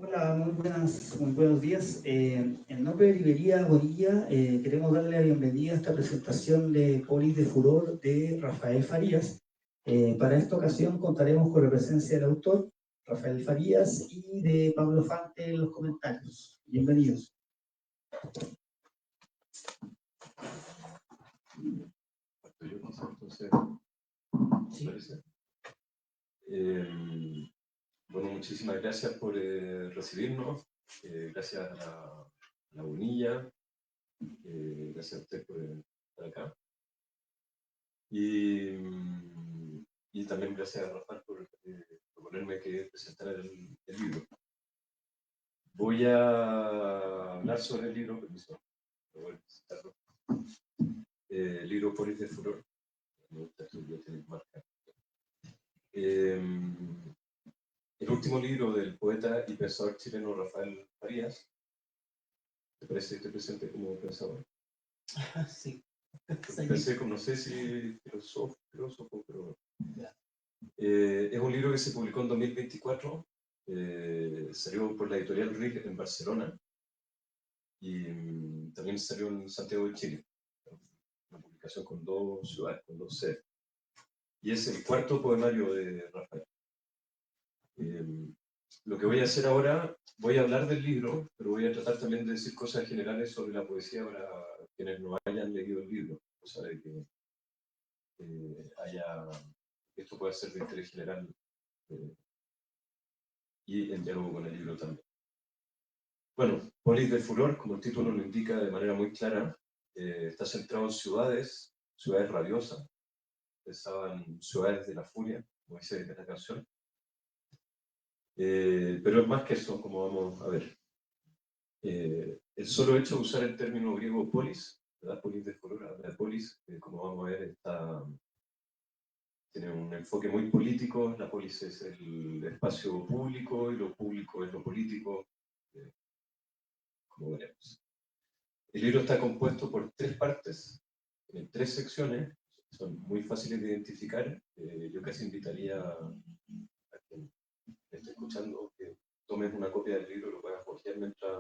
Hola, muy buenos días. En nombre de Librería Bonilla, queremos darle la bienvenida a esta presentación de Polis de Furor de Rafael Farías. Para esta ocasión contaremos con la presencia del autor, Rafael Farías, y de Pablo Fante en los comentarios. Bienvenidos. Bueno, muchísimas gracias por recibirnos, gracias a la Bonilla, gracias a usted por estar acá. Y también gracias a Rafael por proponerme que presentara el libro. Voy a hablar sobre el libro, permiso, voy a presentarlo. El libro Polis de Furor. Me gusta que ya tiene marca. El último libro del poeta y pensador chileno Rafael Farías. ¿Te parece que te presente como pensador? Sí. Pensé, no sé si filósofo, pero... es un libro que se publicó en 2024, salió por la editorial RIG en Barcelona y también salió en Santiago de Chile. Una publicación con 2 ciudades, con 2 sedes. Y es el cuarto poemario de Rafael. Lo que voy a hacer ahora, voy a hablar del libro, pero voy a tratar también de decir cosas generales sobre la poesía para quienes no hayan leído el libro, cosa de que esto pueda ser de interés general y en diálogo con el libro también. Bueno, Polis de Furor, como el título lo indica de manera muy clara, está centrado en ciudades rabiosas, pensaban ciudades de la furia, como dice la canción. Pero es más que eso, como vamos a ver. El solo hecho de usar el término griego polis, ¿verdad? Polis de furor, la polis, como vamos a ver, tiene un enfoque muy político. La polis es el espacio público y lo público es lo político, como veremos. El libro está compuesto por 3 partes, en 3 secciones, son muy fáciles de identificar. Yo casi invitaría a quien me esté escuchando que tomes una copia del libro, lo puedas hojear mientras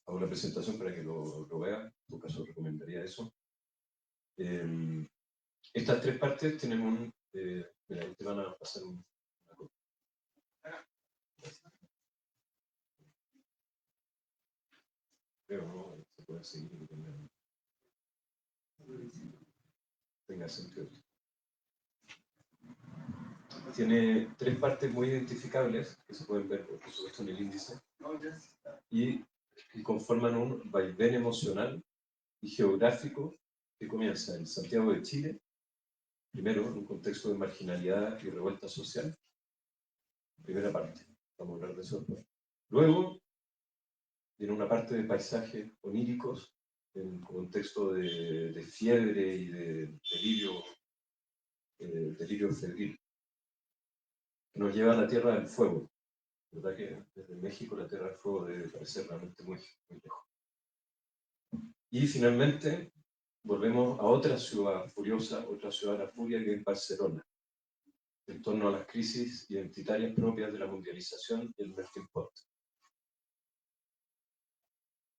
hago la presentación para que lo vean. En tu caso recomendaría eso. Estas 3 partes tienen mira, ahí te van a pasar una copia. Creo, ¿no? Se puede seguir y tenga sentido. Tiene 3 partes muy identificables, que se pueden ver, por supuesto, en el índice, y conforman un vaivén emocional y geográfico que comienza en Santiago de Chile, primero en un contexto de marginalidad y revuelta social, primera parte, vamos a hablar de eso después. Luego, tiene una parte de paisajes oníricos, en un contexto de fiebre y de delirio febril, que nos lleva a la Tierra del Fuego. ¿Verdad que desde México la Tierra del Fuego debe parecer realmente muy, muy lejos? Y finalmente volvemos a otra ciudad furiosa, otra ciudad de la furia, que es Barcelona, en torno a las crisis identitarias propias de la mundialización y el melting pot.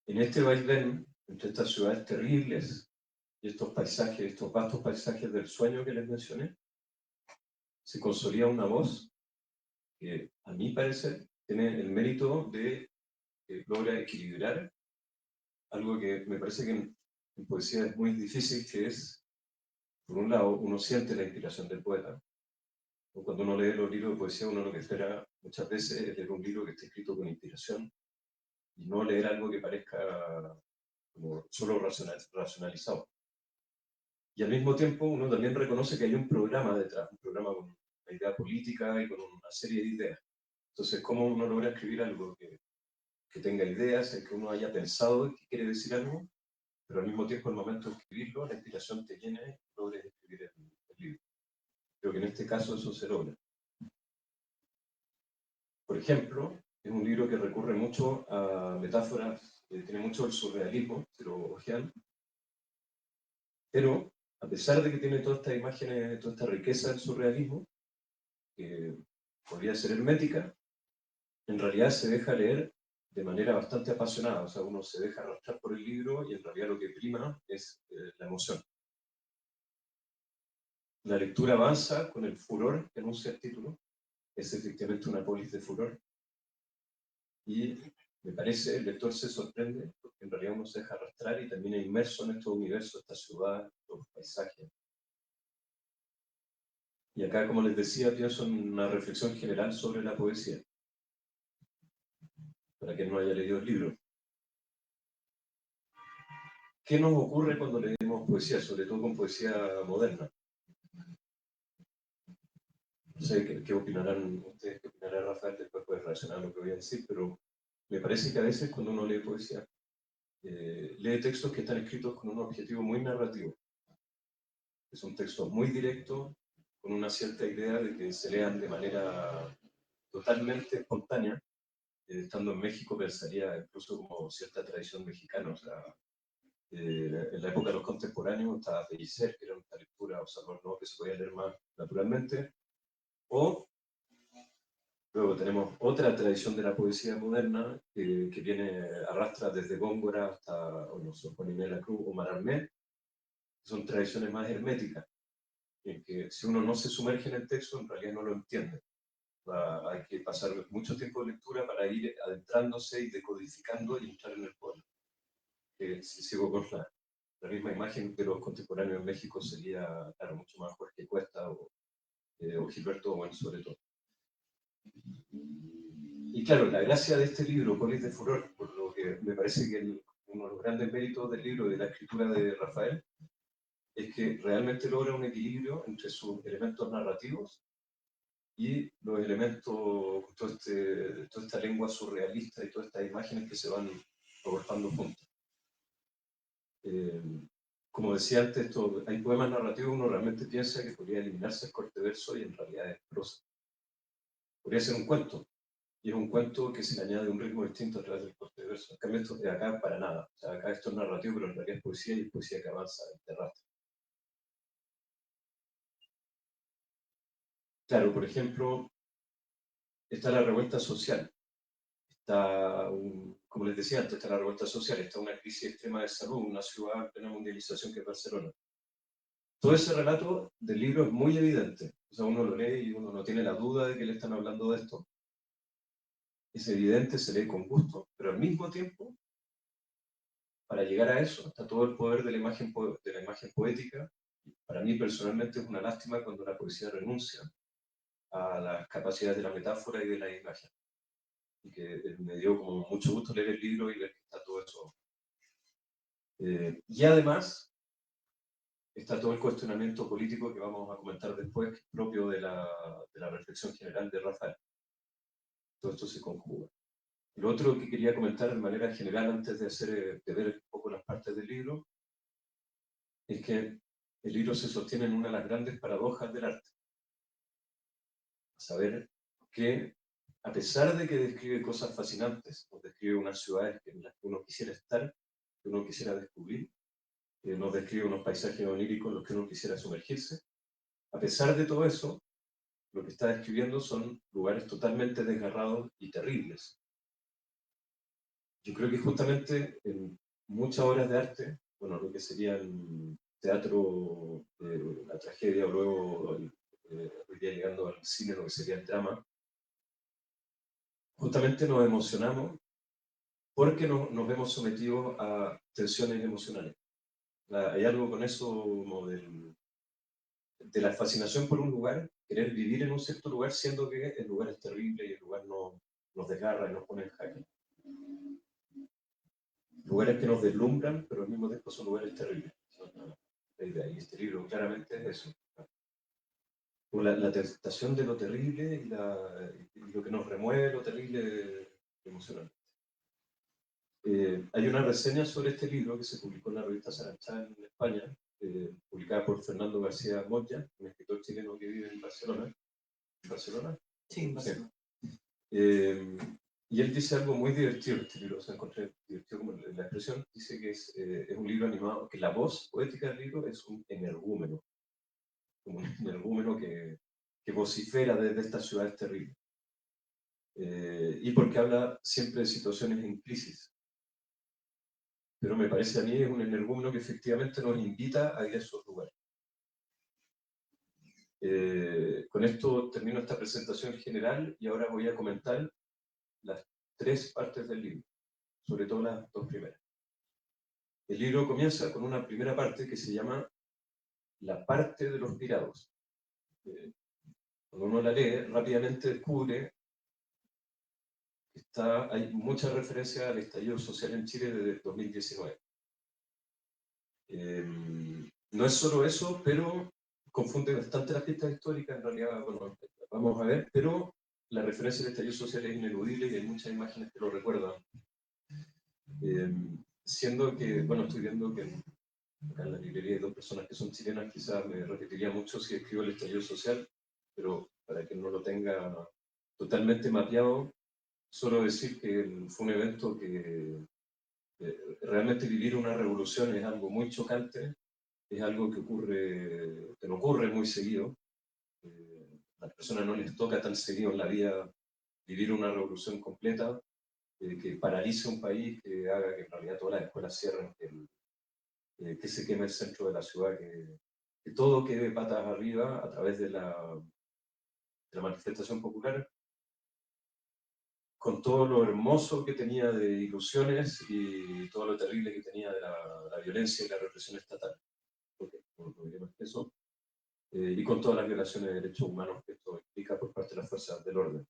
En este vaivén, entre estas ciudades terribles y estos paisajes, estos vastos paisajes del sueño que les mencioné, se consolida una voz que, a mi parecer, tiene el mérito de que logra equilibrar algo que me parece que en poesía es muy difícil, que es, por un lado, uno siente la inspiración del poeta. Cuando uno lee los libros de poesía, uno lo que espera muchas veces es leer un libro que esté escrito con inspiración y no leer algo que parezca como solo racionalizado. Y al mismo tiempo uno también reconoce que hay un programa detrás, un programa con una idea política y con una serie de ideas. Entonces, ¿cómo uno logra escribir algo que tenga ideas, en que uno haya pensado que quiere decir algo, pero al mismo tiempo, al momento de escribirlo, la inspiración te llena y logres escribir el libro? Creo que en este caso eso se logra. Por ejemplo, es un libro que recurre mucho a metáforas, tiene mucho el surrealismo, se lo ojean, pero a pesar de que tiene todas estas imágenes, toda esta riqueza del surrealismo, que podría ser hermética, en realidad se deja leer de manera bastante apasionada, o sea, uno se deja arrastrar por el libro y en realidad lo que prima es la emoción. La lectura avanza con el furor que anuncia el título, es efectivamente una polis de furor, y me parece, el lector se sorprende, porque en realidad uno se deja arrastrar y termina inmerso en estos universos, esta ciudad, estos paisajes. Y acá, como les decía, pienso en una reflexión general sobre la poesía, para quien no haya leído el libro. ¿Qué nos ocurre cuando leemos poesía, sobre todo con poesía moderna? No sé qué opinarán ustedes, qué opinará Rafael, después puede reaccionar a lo que voy a decir, pero me parece que a veces cuando uno lee poesía, lee textos que están escritos con un objetivo muy narrativo, que son textos muy directos, con una cierta idea de que se lean de manera totalmente espontánea. Estando en México pensaría incluso como cierta tradición mexicana, o sea, en la época de los contemporáneos estaba Pellicer, que era una lectura, o Salvador Novo, que se podía leer más naturalmente, o luego tenemos otra tradición de la poesía moderna que viene, arrastra desde Góngora hasta, bueno, Juan Inés de la Cruz o Mararmé, que son tradiciones más herméticas, en que si uno no se sumerge en el texto, en realidad no lo entiende. Hay que pasar mucho tiempo de lectura para ir adentrándose y decodificando y entrar en el poema. Si sigo con la misma imagen de los contemporáneos en México sería, claro, mucho más Jorge Cuesta o Gilberto Bueno, sobre todo. Y claro, la gracia de este libro, Polis de Furor, por lo que me parece que uno de los grandes méritos del libro y de la escritura de Rafael, es que realmente logra un equilibrio entre sus elementos narrativos y los elementos, toda esta lengua surrealista y todas estas imágenes que se van abortando juntas. Como decía antes, hay poemas narrativos, uno realmente piensa que podría eliminarse el corte verso y en realidad es prosa. Podría ser un cuento, y es un cuento que se le añade un ritmo distinto a través del corte verso. En cambio, esto de acá para nada. O sea, acá esto es narrativo, pero en realidad es poesía y es poesía que avanza de rato. Claro, por ejemplo, está la revuelta social. Como les decía antes, está la revuelta social, está una crisis extrema de salud, una ciudad en plena mundialización que es Barcelona. Todo ese relato del libro es muy evidente. O sea, uno lo lee y uno no tiene la duda de que le están hablando de esto. Es evidente, se lee con gusto, pero al mismo tiempo, para llegar a eso, está todo el poder de la imagen poética. Para mí personalmente es una lástima cuando la poesía renuncia a las capacidades de la metáfora y de la imagen. Y que me dio como mucho gusto leer el libro y ver que está todo eso. Y además está todo el cuestionamiento político que vamos a comentar después, que es propio de la reflexión general de Rafael. Todo esto se conjuga. Lo otro que quería comentar de manera general antes de ver un poco las partes del libro es que el libro se sostiene en una de las grandes paradojas del arte. Saber que, a pesar de que describe cosas fascinantes, nos describe unas ciudades en las que uno quisiera estar, que uno quisiera descubrir, nos describe unos paisajes oníricos en los que uno quisiera sumergirse, a pesar de todo eso, lo que está describiendo son lugares totalmente desgarrados y terribles. Yo creo que justamente en muchas obras de arte, bueno, lo que sería el teatro, la tragedia, o luego hoy día llegando al cine, lo que sería el drama, justamente nos emocionamos porque nos vemos sometidos a tensiones emocionales. Hay algo con eso como de la fascinación por un lugar, querer vivir en un cierto lugar, siendo que el lugar es terrible y el lugar nos desgarra y nos pone en jaque. Lugares que nos deslumbran, pero al mismo tiempo son lugares terribles. La idea. Y este libro claramente es eso. Como la tentación de lo terrible y lo que nos remueve lo terrible emocionalmente. Hay una reseña sobre este libro que se publicó en la revista Saranchá en España, publicada por Fernando García Moya, un escritor chileno que vive en Barcelona. ¿En Barcelona? Sí, en Barcelona. Y él dice algo muy divertido este libro, o sea, encontré divertido como la expresión, dice que es un libro animado, que la voz poética del libro es un energúmeno, como un energúmeno que vocifera desde estas ciudades terribles. y porque habla siempre de situaciones en crisis. Pero me parece a mí es un energúmeno que efectivamente nos invita a ir a esos lugares. Con esto termino esta presentación general y ahora voy a comentar las 3 partes del libro, sobre todo las 2 primeras. El libro comienza con una primera parte que se llama La parte de los pirados. Cuando uno la lee, rápidamente descubre que hay mucha referencia al estallido social en Chile desde 2019. No es solo eso, pero confunde bastante las pistas históricas, en realidad, bueno, vamos a ver, pero la referencia al estallido social es ineludible y hay muchas imágenes que lo recuerdan. Siendo que, bueno, estoy viendo que acá en la librería hay 2 personas que son chilenas, quizás me repetiría mucho si escribo el estallido social, pero para que no lo tenga totalmente mapeado, solo decir que fue un evento que realmente vivir una revolución es algo muy chocante, es algo que no ocurre muy seguido. A las personas no les toca tan seguido en la vida vivir una revolución completa, que paralice un país, que haga que en realidad todas las escuelas cierren, que se queme el centro de la ciudad, que todo quede patas arriba a través de la manifestación popular, con todo lo hermoso que tenía de ilusiones y todo lo terrible que tenía de la violencia y la represión estatal. Porque, no diré más que eso. Y con todas las violaciones de derechos humanos que esto implica por parte de las fuerzas del orden.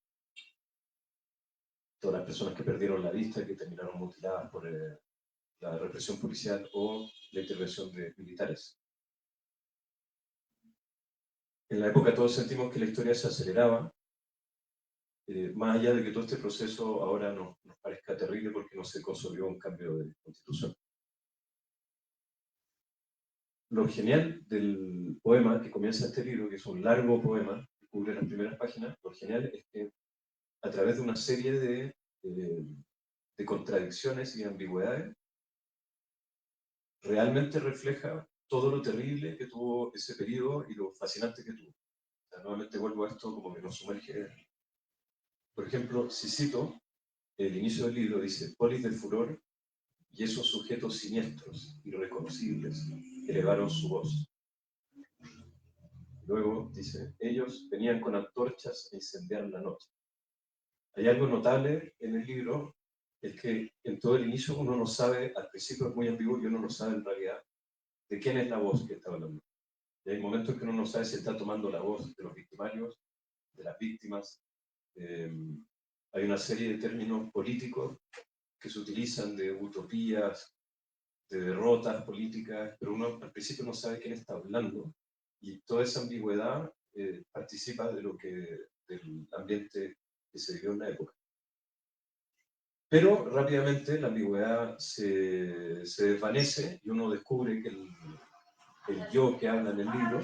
Todas las personas que perdieron la vista y que terminaron mutiladas por la represión policial o la intervención de militares. En la época todos sentimos que la historia se aceleraba, más allá de que todo este proceso ahora nos parezca terrible porque no se consolidó un cambio de constitución. Lo genial del poema que comienza este libro, que es un largo poema que cubre las primeras páginas, lo genial es que a través de una serie de contradicciones y ambigüedades, realmente refleja todo lo terrible que tuvo ese periodo y lo fascinante que tuvo. O sea, nuevamente vuelvo a esto como que nos sumerge. Por ejemplo, si cito el inicio del libro, dice: Polis del furor y esos sujetos siniestros, irreconocibles, elevaron su voz. Luego dice: ellos venían con antorchas a incendiar la noche. Hay algo notable en el libro, es que en todo el inicio uno no sabe, al principio es muy ambiguo y uno no sabe en realidad de quién es la voz que está hablando. Y hay momentos que uno no sabe si está tomando la voz de los victimarios, de las víctimas. Hay una serie de términos políticos que se utilizan de utopías, de derrotas políticas, pero uno al principio no sabe quién está hablando y toda esa ambigüedad participa del ambiente que se vivió en la época. Pero rápidamente la ambigüedad se desvanece y uno descubre que el yo que habla en el libro,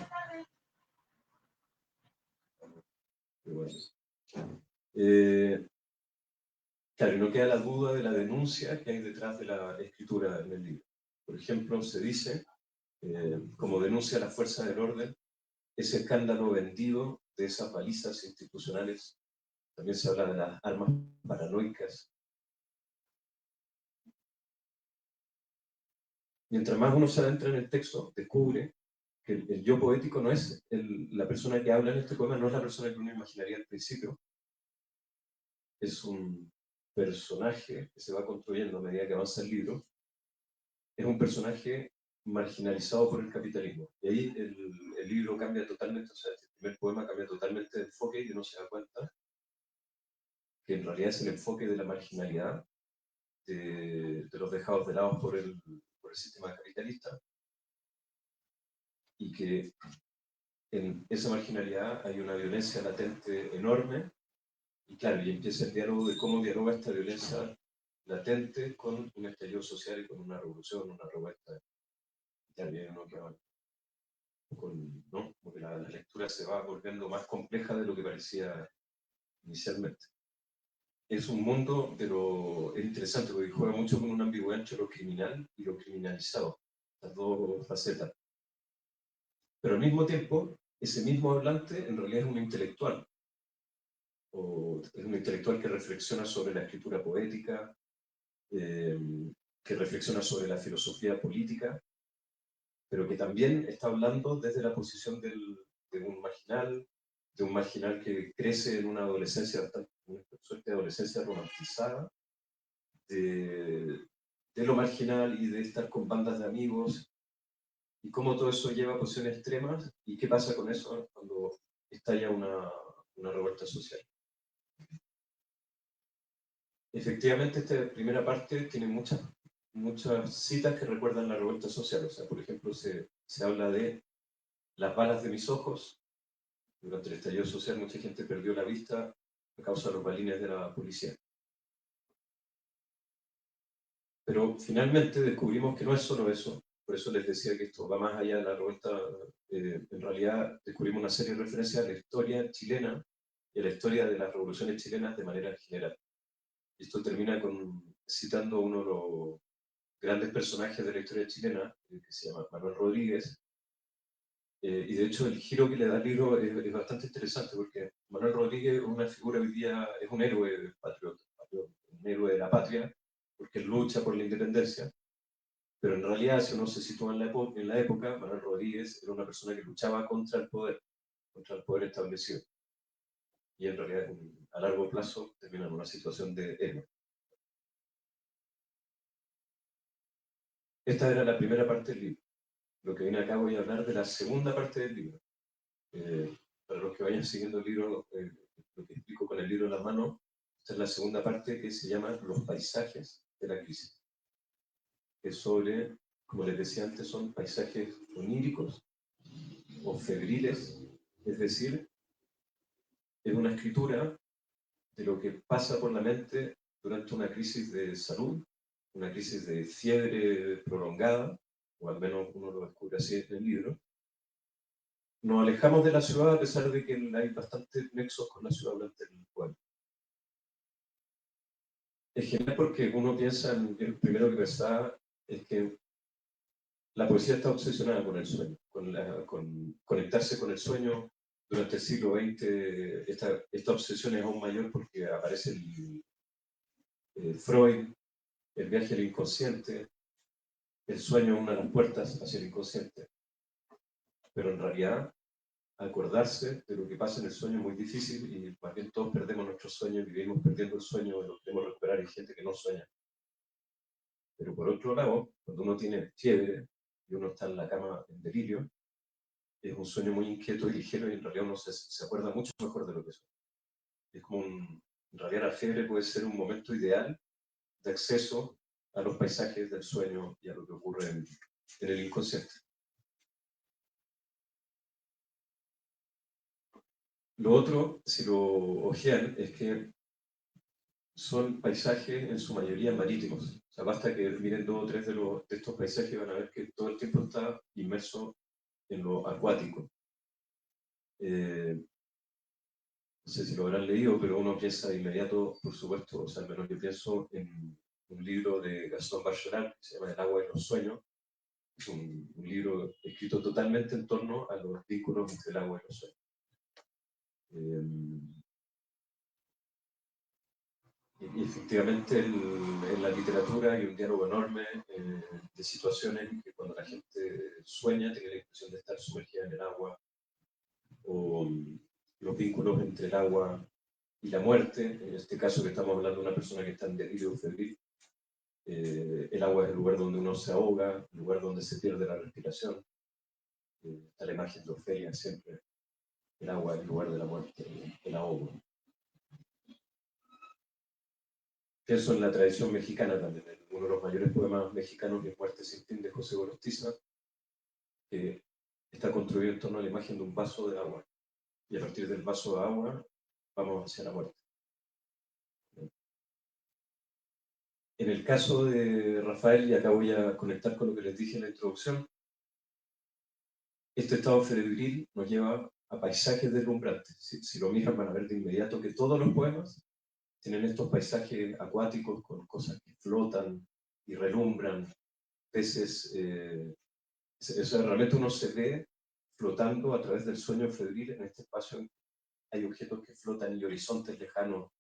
claro, y no queda la duda de la denuncia que hay detrás de la escritura en el libro. Por ejemplo, se dice, como denuncia a la fuerza del orden, ese escándalo vendido de esas balizas institucionales. También se habla de las armas paranoicas. Mientras más uno se adentra en el texto, descubre que el yo poético no es la persona que habla en este poema, no es la persona que uno imaginaría al principio. Es un personaje que se va construyendo a medida que avanza el libro. Es un personaje marginalizado por el capitalismo. Y ahí el libro cambia totalmente, o sea, el primer poema cambia totalmente de enfoque y uno se da cuenta que en realidad es el enfoque de la marginalidad, de los dejados de lado por el sistema capitalista, y que en esa marginalidad hay una violencia latente enorme, y claro, y empieza el diálogo de cómo dialoga esta violencia latente con un estallido social y con una revolución, una revuelta. Y también uno que ¿no? Porque la lectura se va volviendo más compleja de lo que parecía inicialmente. Es un mundo, pero es interesante porque juega mucho con una ambigüedad entre lo criminal y lo criminalizado, las dos facetas. Pero al mismo tiempo, ese mismo hablante en realidad es un intelectual. o es un intelectual que reflexiona sobre la escritura poética, que reflexiona sobre la filosofía política, pero que también está hablando desde la posición de un marginal que crece en una adolescencia bastante, una suerte de adolescencia romantizada, de lo marginal y de estar con bandas de amigos, y cómo todo eso lleva a posiciones extremas, y qué pasa con eso cuando estalla una revuelta social. Efectivamente, esta primera parte tiene muchas citas que recuerdan la revuelta social. O sea, por ejemplo, se habla de las balas de mis ojos. Durante el estallido social mucha gente perdió la vista a causa de los balines de la policía. Pero finalmente descubrimos que no es solo eso. Por eso les decía que esto va más allá de la revuelta. En realidad descubrimos una serie de referencias a la historia chilena y a la historia de las revoluciones chilenas de manera general. Y esto termina citando a uno de los grandes personajes de la historia chilena, que se llama Manuel Rodríguez. Y de hecho el giro que le da el libro es bastante interesante, porque Manuel Rodríguez es una figura hoy día, es un héroe patriota, un héroe de la patria, porque lucha por la independencia. Pero en realidad, si uno se sitúa en la época, Manuel Rodríguez era una persona que luchaba contra el poder establecido. Y en realidad, a largo plazo, termina en una situación de héroe. Esta era la primera parte del libro. Lo que viene acá voy a hablar de la segunda parte del libro. Para los que vayan siguiendo el libro, lo que explico con el libro en la mano, esta es la segunda parte que se llama Los paisajes de la crisis. Que sobre, como les decía antes, son paisajes oníricos o febriles, es decir, es una escritura de lo que pasa por la mente durante una crisis de salud, una crisis de fiebre prolongada, o al menos uno lo descubre así en el libro. Nos alejamos de la ciudad a pesar de que hay bastantes nexos con la ciudad durante el poema. Es genial porque uno piensa, el primero que pensaba es que la poesía está obsesionada con el sueño, con conectarse con el sueño. Durante el siglo XX esta obsesión es aún mayor porque aparece Freud, el viaje al inconsciente, el sueño es una de las puertas hacia el inconsciente. Pero en realidad, acordarse de lo que pasa en el sueño es muy difícil y más bien todos perdemos nuestro sueño y vivimos perdiendo el sueño, lo queremos recuperar y hay gente que no sueña. Pero por otro lado, cuando uno tiene fiebre y uno está en la cama en delirio, es un sueño muy inquieto y ligero y en realidad uno se acuerda mucho mejor de lo que sueña. Es como en realidad la fiebre puede ser un momento ideal de acceso a los paisajes del sueño y a lo que ocurre en el inconsciente. Lo otro, si lo ojean, es que son paisajes en su mayoría marítimos. O sea, basta que miren 2 o 3 de estos paisajes y van a ver que todo el tiempo está inmerso en lo acuático. No sé si lo habrán leído, pero uno piensa de inmediato, por supuesto, o sea, al menos yo pienso en un libro de Gastón Bachelard que se llama El agua de los sueños. Es un libro escrito totalmente en torno a los vínculos entre el agua y los sueños. Y efectivamente en la literatura hay un diálogo enorme de situaciones en que cuando la gente sueña tiene la impresión de estar sumergida en el agua, o los vínculos entre el agua y la muerte. En este caso que estamos hablando de una persona que está en delirio febril, el agua es el lugar donde uno se ahoga, el lugar donde se pierde la respiración. Está la imagen de Ofelia siempre, el agua es el lugar de la muerte, el ahogo. Pienso en la tradición mexicana también, en uno de los mayores poemas mexicanos, que es Muerte sin fin, de José Gorostiza, que está construido en torno a la imagen de un vaso de agua. Y a partir del vaso de agua vamos hacia la muerte. En el caso de Rafael, y acá voy a conectar con lo que les dije en la introducción, este estado febril nos lleva a paisajes deslumbrantes. Si lo miran van a ver de inmediato que todos los poemas tienen estos paisajes acuáticos con cosas que flotan y relumbran, peces. Realmente uno se ve flotando a través del sueño febril en este espacio hay objetos que flotan y horizontes lejanos,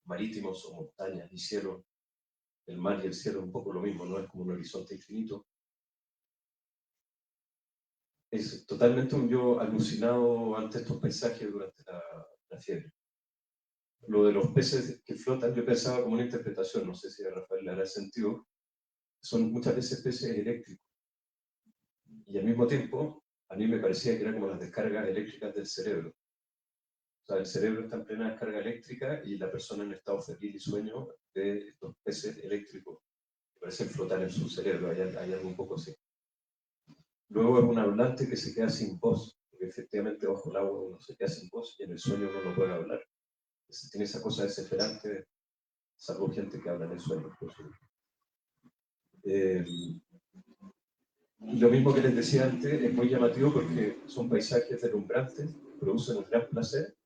marítimos o montañas y cielo. El mar y el cielo es un poco lo mismo, no es como un horizonte infinito. Es totalmente un yo alucinado ante estos paisajes durante la fiebre. Lo de los peces que flotan, yo pensaba como una interpretación, no sé si a Rafael le hará sentido, son muchas veces peces eléctricos. Y al mismo tiempo, a mí me parecía que eran como las descargas eléctricas del cerebro. O sea, el cerebro está en plena descarga eléctrica y la persona en estado febril y sueño de estos peces eléctricos que parecen flotar en su cerebro, hay algo un poco así. Luego es un hablante que se queda sin voz, porque efectivamente bajo el agua uno se queda sin voz y en el sueño uno no puede hablar. Tiene esa cosa desesperante, salvo gente que habla en el sueño. Y lo mismo que les decía antes, es muy llamativo porque son paisajes deslumbrantes, producen un gran placer,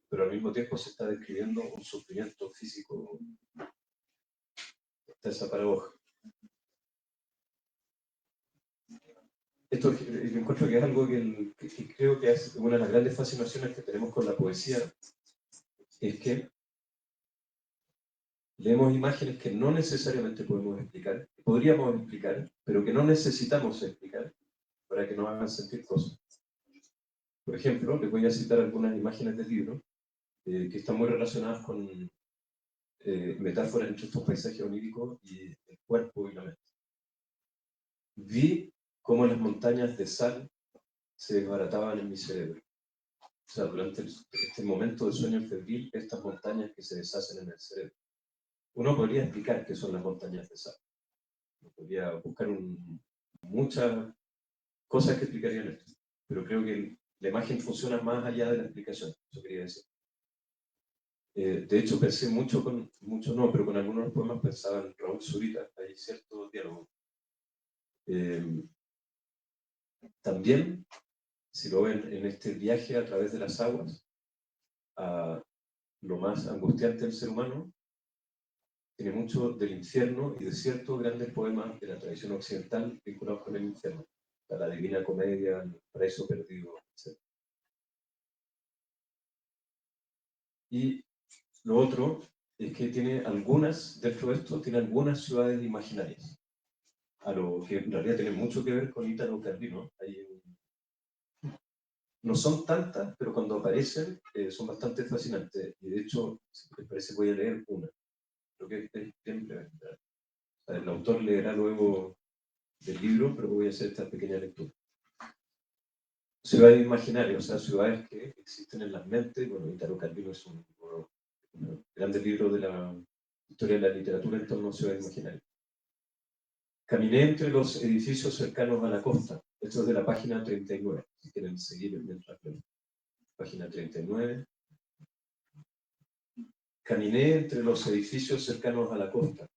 pero al mismo tiempo se está describiendo un sufrimiento físico. Está esa paradoja. Esto yo encuentro que es algo que creo que es una de las grandes fascinaciones que tenemos con la poesía, es que leemos imágenes que no necesariamente podemos explicar, que podríamos explicar, pero que no necesitamos explicar para que nos hagan sentir cosas. Por ejemplo, les voy a citar algunas imágenes del libro que están muy relacionadas con metáforas entre estos paisajes oníricos y el cuerpo y la mente. Vi cómo las montañas de sal se desbarataban en mi cerebro. O sea, durante este momento de sueño febril, estas montañas que se deshacen en el cerebro. Uno podría explicar qué son las montañas de sal. Uno podría buscar muchas cosas que explicarían esto. Pero creo que la imagen funciona más allá de la explicación. Eso quería decir. De hecho, pensé mucho no, pero con algunos poemas pensaba en Raúl Zurita, hay cierto diálogo. También, si lo ven en este viaje a través de las aguas, a lo más angustiante del ser humano, tiene mucho del infierno y de ciertos grandes poemas de la tradición occidental vinculados con el infierno, la Divina Comedia, el Paraíso Perdido, etc. Y lo otro es que tiene algunas, dentro de esto, tiene algunas ciudades imaginarias, a lo que en realidad tiene mucho que ver con Italo Calvino. No son tantas, pero cuando aparecen son bastante fascinantes. Y de hecho, si les parece, voy a leer una. Creo que es bien breve. El autor leerá luego del libro, pero voy a hacer esta pequeña lectura. Ciudades imaginarias, o sea, ciudades que existen en las mentes. Bueno, Italo Calvino es un grande libro de la historia de la literatura en torno a ciudades imaginarias. Caminé entre los edificios cercanos a la costa. Esto es de la página 39, si quieren seguir mientras leo. Página 39. Caminé entre los edificios cercanos a la costa.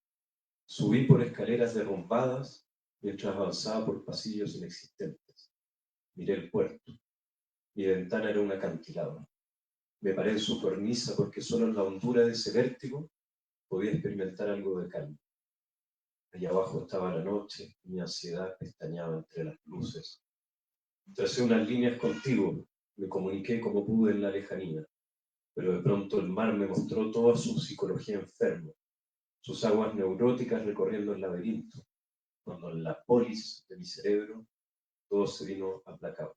Subí por escaleras derrumbadas mientras avanzaba por pasillos inexistentes. Miré el puerto. Mi ventana era un acantilado. Me paré en su cornisa porque solo en la hondura de ese vértigo podía experimentar algo de calma. Allá abajo estaba la noche, y mi ansiedad pestañeaba entre las luces. Tracé unas líneas contigo, me comuniqué como pude en la lejanía, pero de pronto el mar me mostró toda su psicología enferma, sus aguas neuróticas recorriendo el laberinto, cuando en la polis de mi cerebro todo se vino aplacado.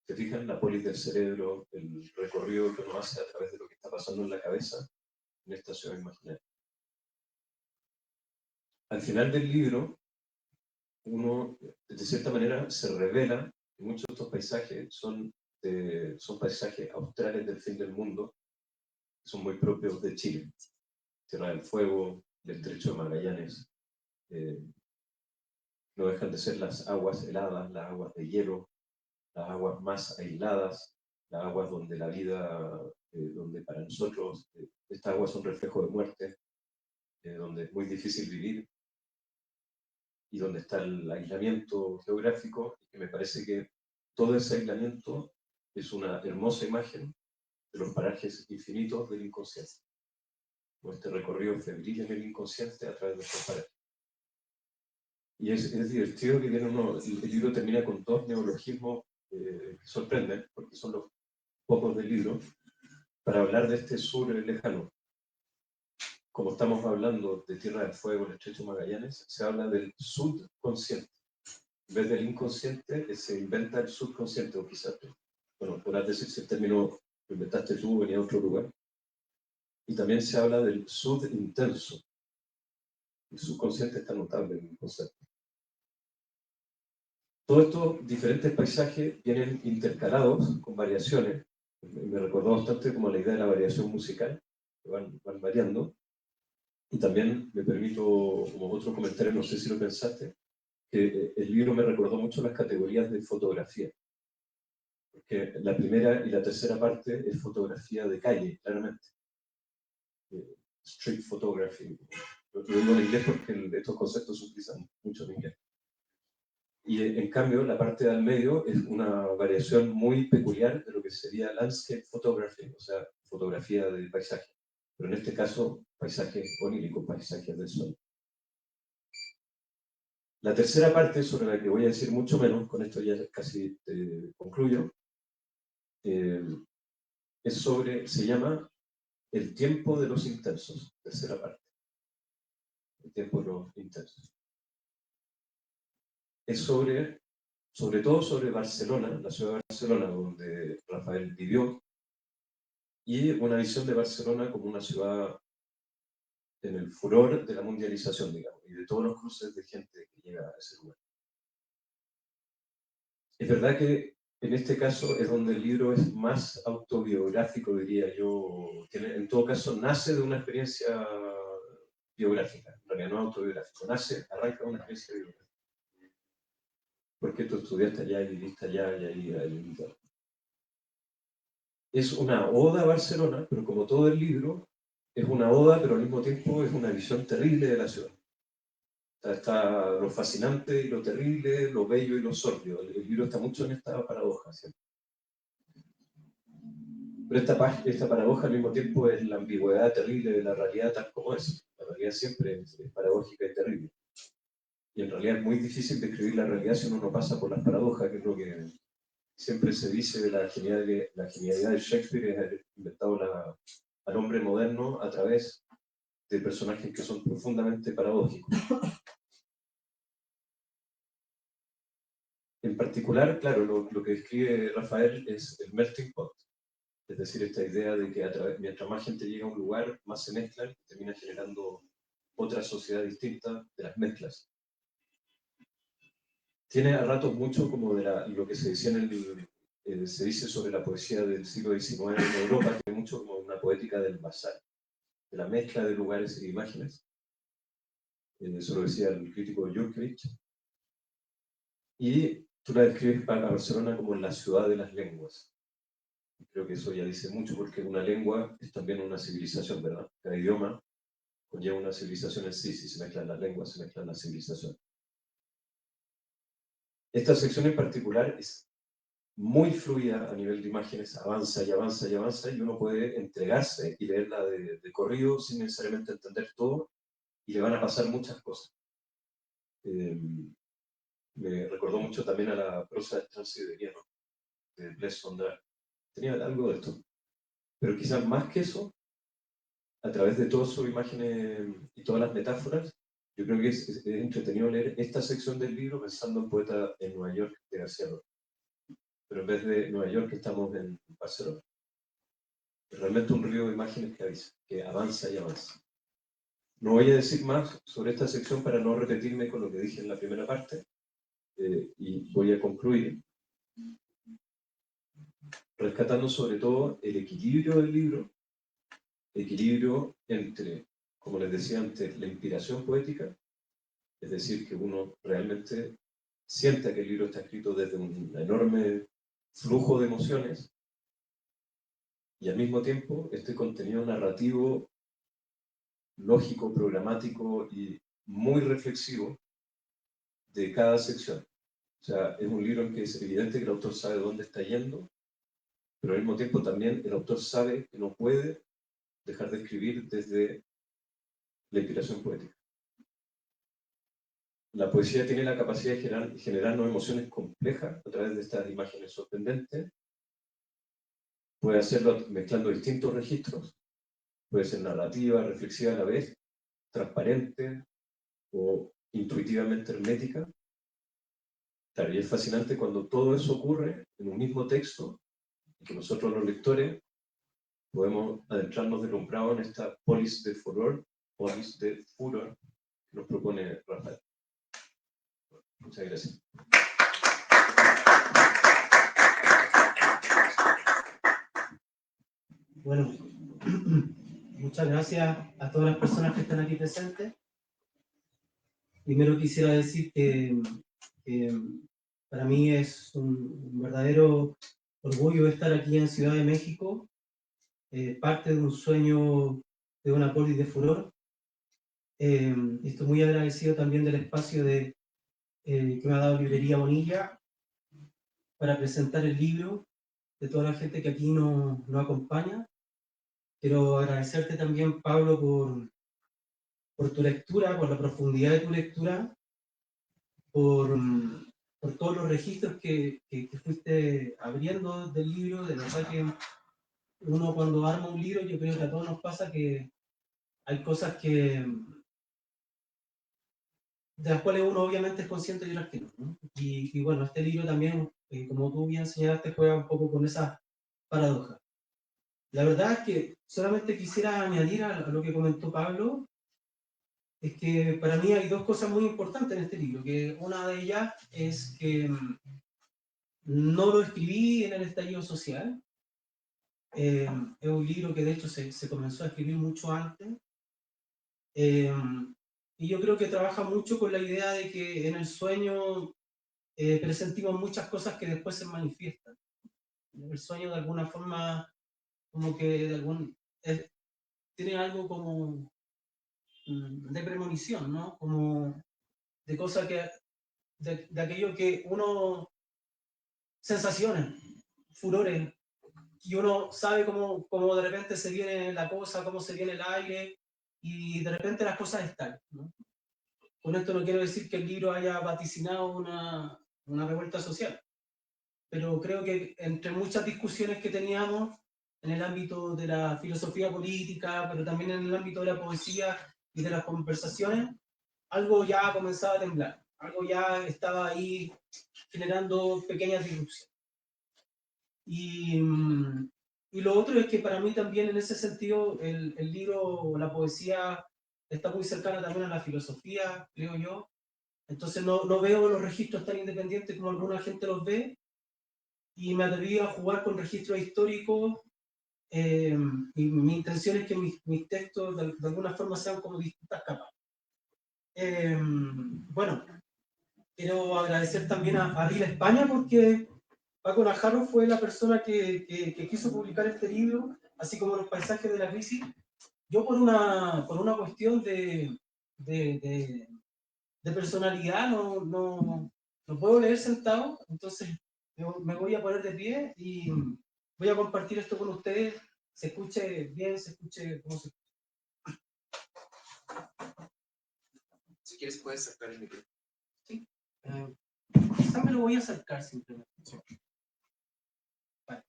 ¿Se fijan? La polis del cerebro, el recorrido que uno hace a través de lo que está pasando en la cabeza en esta ciudad imaginaria. Al final del libro, uno, de cierta manera, se revela que muchos de estos paisajes son paisajes australes del fin del mundo, que son muy propios de Chile. Tierra del Fuego, el Estrecho de Magallanes, no dejan de ser las aguas heladas, las aguas de hielo, las aguas más aisladas, las aguas donde la vida, donde para nosotros estas aguas son reflejo de muerte, donde es muy difícil vivir y donde está el aislamiento geográfico, y que me parece que todo ese aislamiento es una hermosa imagen de los parajes infinitos del inconsciente, o este recorrido febril en el inconsciente a través de estos parajes. Y es divertido que el libro termina con dos neologismos que sorprenden, porque son los pocos del libro. para hablar de este sur lejano. Como estamos hablando de Tierra del Fuego, el Estrecho de Magallanes, se habla del subconsciente. En vez del inconsciente, se inventa el subconsciente, o quizás, bueno, podrás decir si el término lo inventaste tú o venía de otro lugar. Y también se habla del subintenso. El subconsciente está notable en el concepto. Todos estos diferentes paisajes vienen intercalados con variaciones. Me recordó bastante como la idea de la variación musical, que van variando. Y también me permito, como otro comentario, no sé si lo pensaste, que el libro me recordó mucho las categorías de fotografía. Porque la primera y la tercera parte es fotografía de calle, claramente. Street photography. Lo digo en inglés porque estos conceptos se utilizan mucho en inglés. Y en cambio, la parte del medio es una variación muy peculiar de lo que sería landscape photography, o sea, fotografía del paisaje. Pero en este caso, paisajes oníricos, paisajes del sueño. La tercera parte, sobre la que voy a decir mucho menos, con esto ya casi concluyo, es sobre, se llama El tiempo de los intensos, tercera parte. El tiempo de los intensos. Es sobre todo sobre Barcelona, la ciudad de Barcelona, donde Rafael vivió, y una visión de Barcelona como una ciudad en el furor de la mundialización, digamos, y de todos los cruces de gente que llega a ese lugar. Es verdad que en este caso es donde el libro es más autobiográfico, diría yo. En todo caso, nace de una experiencia biográfica, en realidad no autobiográfico, arranca de una experiencia biográfica. Porque tú estudiaste allá y viviste allá y ahí hay. Es una oda a Barcelona, pero como todo el libro, es una oda, pero al mismo tiempo es una visión terrible de la ciudad. Está lo fascinante y lo terrible, lo bello y lo sórdido. El libro está mucho en esta paradoja, ¿cierto? Pero esta paradoja al mismo tiempo es la ambigüedad terrible de la realidad tal como es. La realidad siempre es paradójica y terrible. Y en realidad es muy difícil describir la realidad si uno no pasa por las paradojas, que es lo que siempre se dice de la genialidad de Shakespeare, es haber inventado al hombre moderno a través de personajes que son profundamente paradójicos. En particular, claro, lo que describe Rafael es el melting pot, es decir, esta idea de que mientras más gente llega a un lugar, más se mezclan y termina generando otra sociedad distinta de las mezclas. Tiene a ratos mucho como de lo que se decía se dice sobre la poesía del siglo XIX en Europa, tiene mucho como una poética del bazar, de la mezcla de lugares e imágenes. Eso lo decía el crítico Jurkevich. Y tú la describes a Barcelona como la ciudad de las lenguas. Creo que eso ya dice mucho, porque una lengua es también una civilización, ¿verdad? Cada idioma conlleva una civilización en sí. Si se mezclan las lenguas, se mezclan las civilizaciones. Esta sección en particular es muy fluida a nivel de imágenes, avanza y avanza y avanza, y uno puede entregarse y leerla de corrido sin necesariamente entender todo, y le van a pasar muchas cosas. Me recordó mucho también a la prosa del Transiberiano, de Blaise Cendrars. Tenía algo de esto. Pero quizás más que eso, a través de todas sus imágenes y todas las metáforas, yo creo que es entretenido leer esta sección del libro pensando en Poeta en Nueva York de García Lorca. Pero en vez de Nueva York estamos en Barcelona. Es realmente un río de imágenes que avanza y avanza. No voy a decir más sobre esta sección para no repetirme con lo que dije en la primera parte, y voy a concluir rescatando sobre todo el equilibrio del libro, equilibrio entre, como les decía antes, la inspiración poética, es decir, que uno realmente sienta que el libro está escrito desde un enorme flujo de emociones, y al mismo tiempo este contenido narrativo, lógico, programático y muy reflexivo de cada sección. O sea, es un libro en que es evidente que el autor sabe dónde está yendo, pero al mismo tiempo también el autor sabe que no puede dejar de escribir desde la inspiración poética. La poesía tiene la capacidad de generarnos emociones complejas a través de estas imágenes sorprendentes, Puede hacerlo mezclando distintos registros. Puede ser narrativa, reflexiva a la vez, transparente o intuitivamente hermética. Claro, y es fascinante cuando todo eso ocurre en un mismo texto y que nosotros los lectores podemos adentrarnos deslumbrados en esta polis de furor que nos propone Rafael. Muchas gracias. Bueno, muchas gracias a todas las personas que están aquí presentes. Primero quisiera decir que para mí es un verdadero orgullo estar aquí en Ciudad de México, parte de un sueño de una polis de furor. Estoy muy agradecido también del espacio que me ha dado Librería Bonilla para presentar el libro, de toda la gente que aquí nos acompaña. Quiero agradecerte también, Pablo, por tu lectura, por la profundidad de tu lectura, por todos los registros que fuiste abriendo del libro. De verdad que uno cuando arma un libro, yo creo que a todos nos pasa que hay cosas de las cuales uno obviamente es consciente y otras que no, ¿no? Y bueno, este libro también, como tú bien señalaste, juega un poco con esa paradoja. La verdad es que solamente quisiera añadir a lo que comentó Pablo, es que para mí hay dos cosas muy importantes en este libro, que una de ellas es que no lo escribí en el estallido social. Es un libro que de hecho se comenzó a escribir mucho antes. Y yo creo que trabaja mucho con la idea de que en el sueño presentimos muchas cosas que después se manifiestan. El sueño de alguna forma como que tiene algo como de premonición, ¿no? Como de cosas de aquello que uno, sensaciones, furores, y uno sabe cómo de repente se viene la cosa, cómo se viene el aire, y de repente las cosas están, ¿no? Con esto no quiero decir que el libro haya vaticinado una revuelta social, pero creo que entre muchas discusiones que teníamos en el ámbito de la filosofía política, pero también en el ámbito de la poesía y de las conversaciones, algo ya comenzaba a temblar, algo ya estaba ahí generando pequeñas disrupciones. Y lo otro es que para mí también en ese sentido el libro, la poesía, está muy cercana también a la filosofía, creo yo. Entonces no veo los registros tan independientes como alguna gente los ve, y me atreví a jugar con registros históricos, y mi intención es que mis textos de alguna forma sean como distintas capas. Bueno, quiero agradecer también a Rila España, porque Paco Najarro fue la persona que quiso publicar este libro, así como Los paisajes de la crisis. Yo por una cuestión de personalidad no puedo leer sentado, entonces me voy a poner de pie y voy a compartir esto con ustedes. Se escuche bien, se escuche como se escuche. Si quieres puedes sacar el micrófono. Sí. Quizá me lo voy a acercar simplemente. Sí. Vale.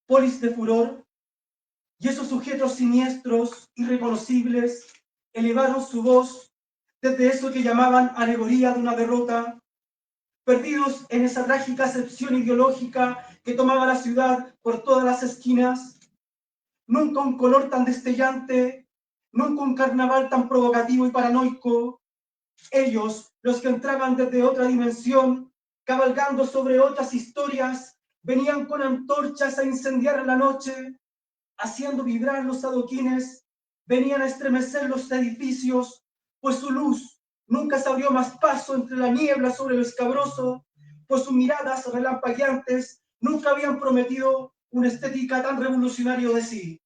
Polis de furor, y esos sujetos siniestros, irreconocibles, elevaron su voz desde eso que llamaban alegoría de una derrota, perdidos en esa trágica acepción ideológica que tomaba la ciudad por todas las esquinas. Nunca un color tan destellante, nunca un carnaval tan provocativo y paranoico. Ellos, los que entraban desde otra dimensión, cabalgando sobre otras historias, venían con antorchas a incendiar la noche, haciendo vibrar los adoquines, venían a estremecer los edificios, pues su luz nunca se abrió más paso entre la niebla sobre lo escabroso, pues sus miradas relampagueantes nunca habían prometido una estética tan revolucionaria de sí.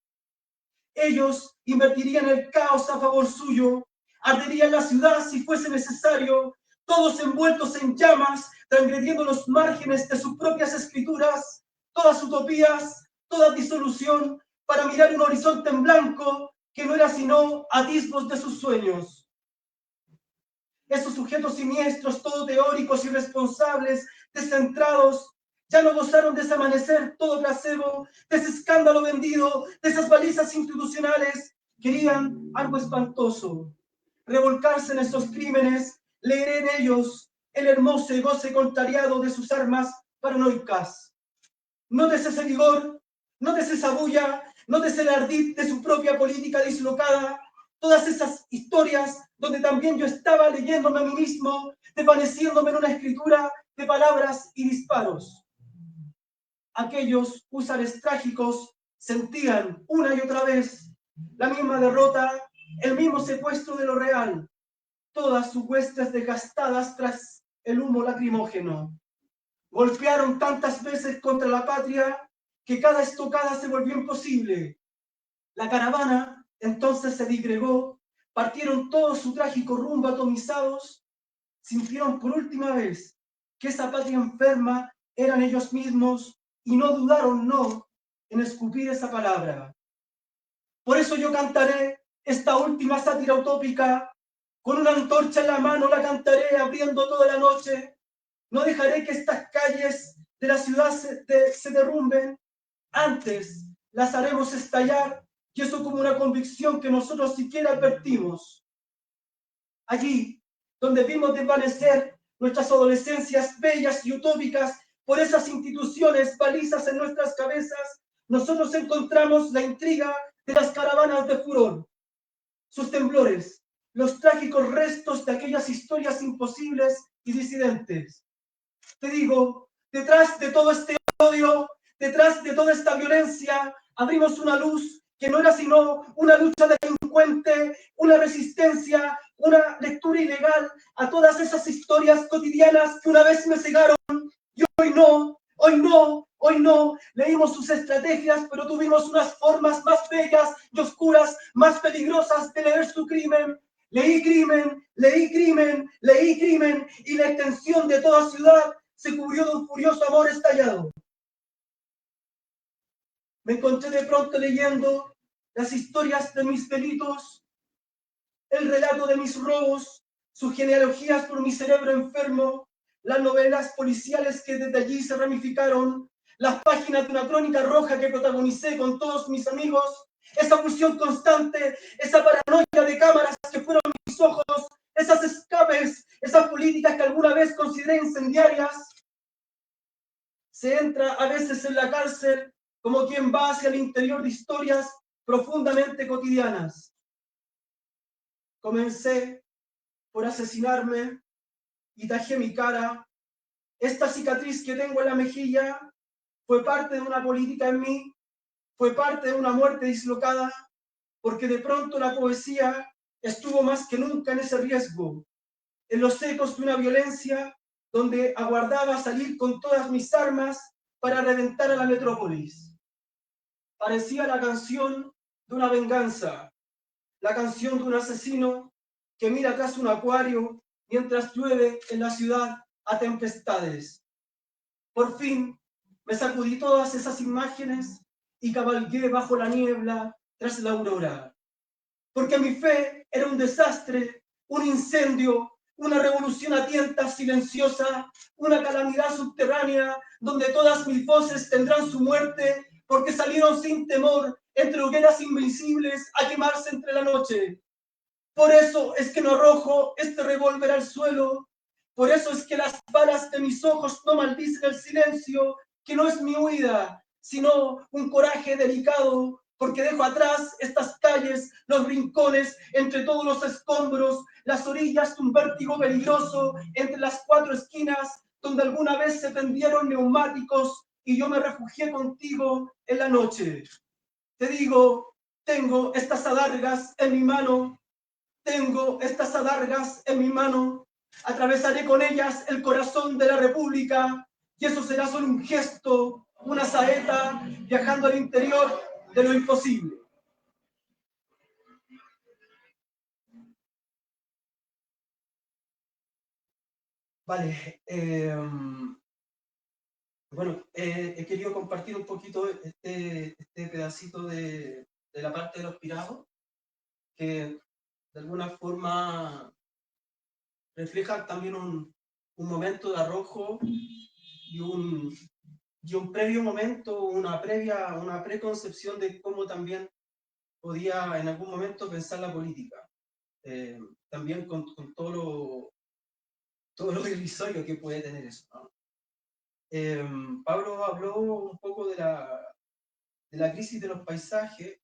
Ellos invertirían el caos a favor suyo, arderían la ciudad si fuese necesario, todos envueltos en llamas, transgrediendo los márgenes de sus propias escrituras, todas utopías, toda disolución, para mirar un horizonte en blanco que no era sino atisbos de sus sueños. esos sujetos siniestros, todo teóricos, irresponsables, descentrados, ya no gozaron de ese amanecer todo placebo, de ese escándalo vendido, de esas balizas institucionales. Querían algo espantoso, revolcarse en esos crímenes, leer en ellos el hermoso y goce contrariado de sus armas paranoicas. Nótese ese vigor, nótese esa bulla, nótese el ardid de su propia política dislocada, todas esas historias donde también yo estaba leyéndome a mí mismo, desvaneciéndome en una escritura de palabras y disparos. Aquellos húsares trágicos sentían una y otra vez la misma derrota, el mismo secuestro de lo real, todas sus huestes desgastadas tras el humo lacrimógeno. Golpearon tantas veces contra la patria que cada estocada se volvió imposible. La caravana entonces se disgregó, partieron todo su trágico rumbo atomizados, sintieron por última vez que esa patria enferma eran ellos mismos y no dudaron en escupir esa palabra. Por eso yo cantaré esta última sátira utópica, con una antorcha en la mano la cantaré abriendo toda la noche. No dejaré que estas calles de la ciudad se derrumben, antes las haremos estallar, y eso como una convicción que nosotros siquiera advertimos. Allí, donde vimos desvanecer nuestras adolescencias bellas y utópicas por esas instituciones balizas en nuestras cabezas, nosotros encontramos la intriga de las caravanas de furor, sus temblores, los trágicos restos de aquellas historias imposibles y disidentes. Te digo, detrás de todo este odio, detrás de toda esta violencia, abrimos una luz que no era sino una lucha delincuente, una resistencia, una lectura ilegal a todas esas historias cotidianas que una vez me cegaron y hoy no, hoy no, hoy no. Leímos sus estrategias, pero tuvimos unas formas más bellas y oscuras, más peligrosas de leer su crimen. Leí crimen, leí crimen, leí crimen, y la extensión de toda ciudad se cubrió de un furioso amor estallado. Me encontré de pronto leyendo las historias de mis delitos, el relato de mis robos, sus genealogías por mi cerebro enfermo, las novelas policiales que desde allí se ramificaron, las páginas de una crónica roja que protagonicé con todos mis amigos, esa pulsión constante, esa paranoia de cámaras que fueron mis ojos, esas escapes, esas políticas que alguna vez consideré incendiarias. Se entra a veces en la cárcel como quien va hacia el interior de historias profundamente cotidianas. Comencé por asesinarme y tajé mi cara. Esta cicatriz que tengo en la mejilla fue parte de una política en mí, fue parte de una muerte dislocada, porque de pronto la poesía estuvo más que nunca en ese riesgo, en los ecos de una violencia donde aguardaba salir con todas mis armas para reventar a la metrópolis. Parecía la canción de una venganza, la canción de un asesino que mira tras un acuario mientras llueve en la ciudad a tempestades. Por fin me sacudí todas esas imágenes y cabalgué bajo la niebla tras la aurora. Porque mi fe era un desastre, un incendio, una revolución a tientas silenciosa, una calamidad subterránea donde todas mis voces tendrán su muerte porque salieron sin temor entre hogueras invisibles a quemarse entre la noche. Por eso es que no arrojo este revólver al suelo, por eso es que las balas de mis ojos no maldicen el silencio, que no es mi huida, sino un coraje delicado, porque dejo atrás estas calles, los rincones, entre todos los escombros, las orillas de un vértigo peligroso, entre las cuatro esquinas, donde alguna vez se prendieron neumáticos y yo me refugié contigo en la noche. Te digo, tengo estas adargas en mi mano, tengo estas adargas en mi mano, atravesaré con ellas el corazón de la República y eso será solo un gesto, una saeta viajando al interior de lo imposible. Vale, bueno, he querido compartir un poquito este pedacito de la parte de los pirados, que de alguna forma reflejan también un momento de arrojo y un previo momento, una preconcepción de cómo también podía en algún momento pensar la política. También con todo lo irrisorio que puede tener eso, ¿no? Pablo habló un poco de la crisis de los paisajes,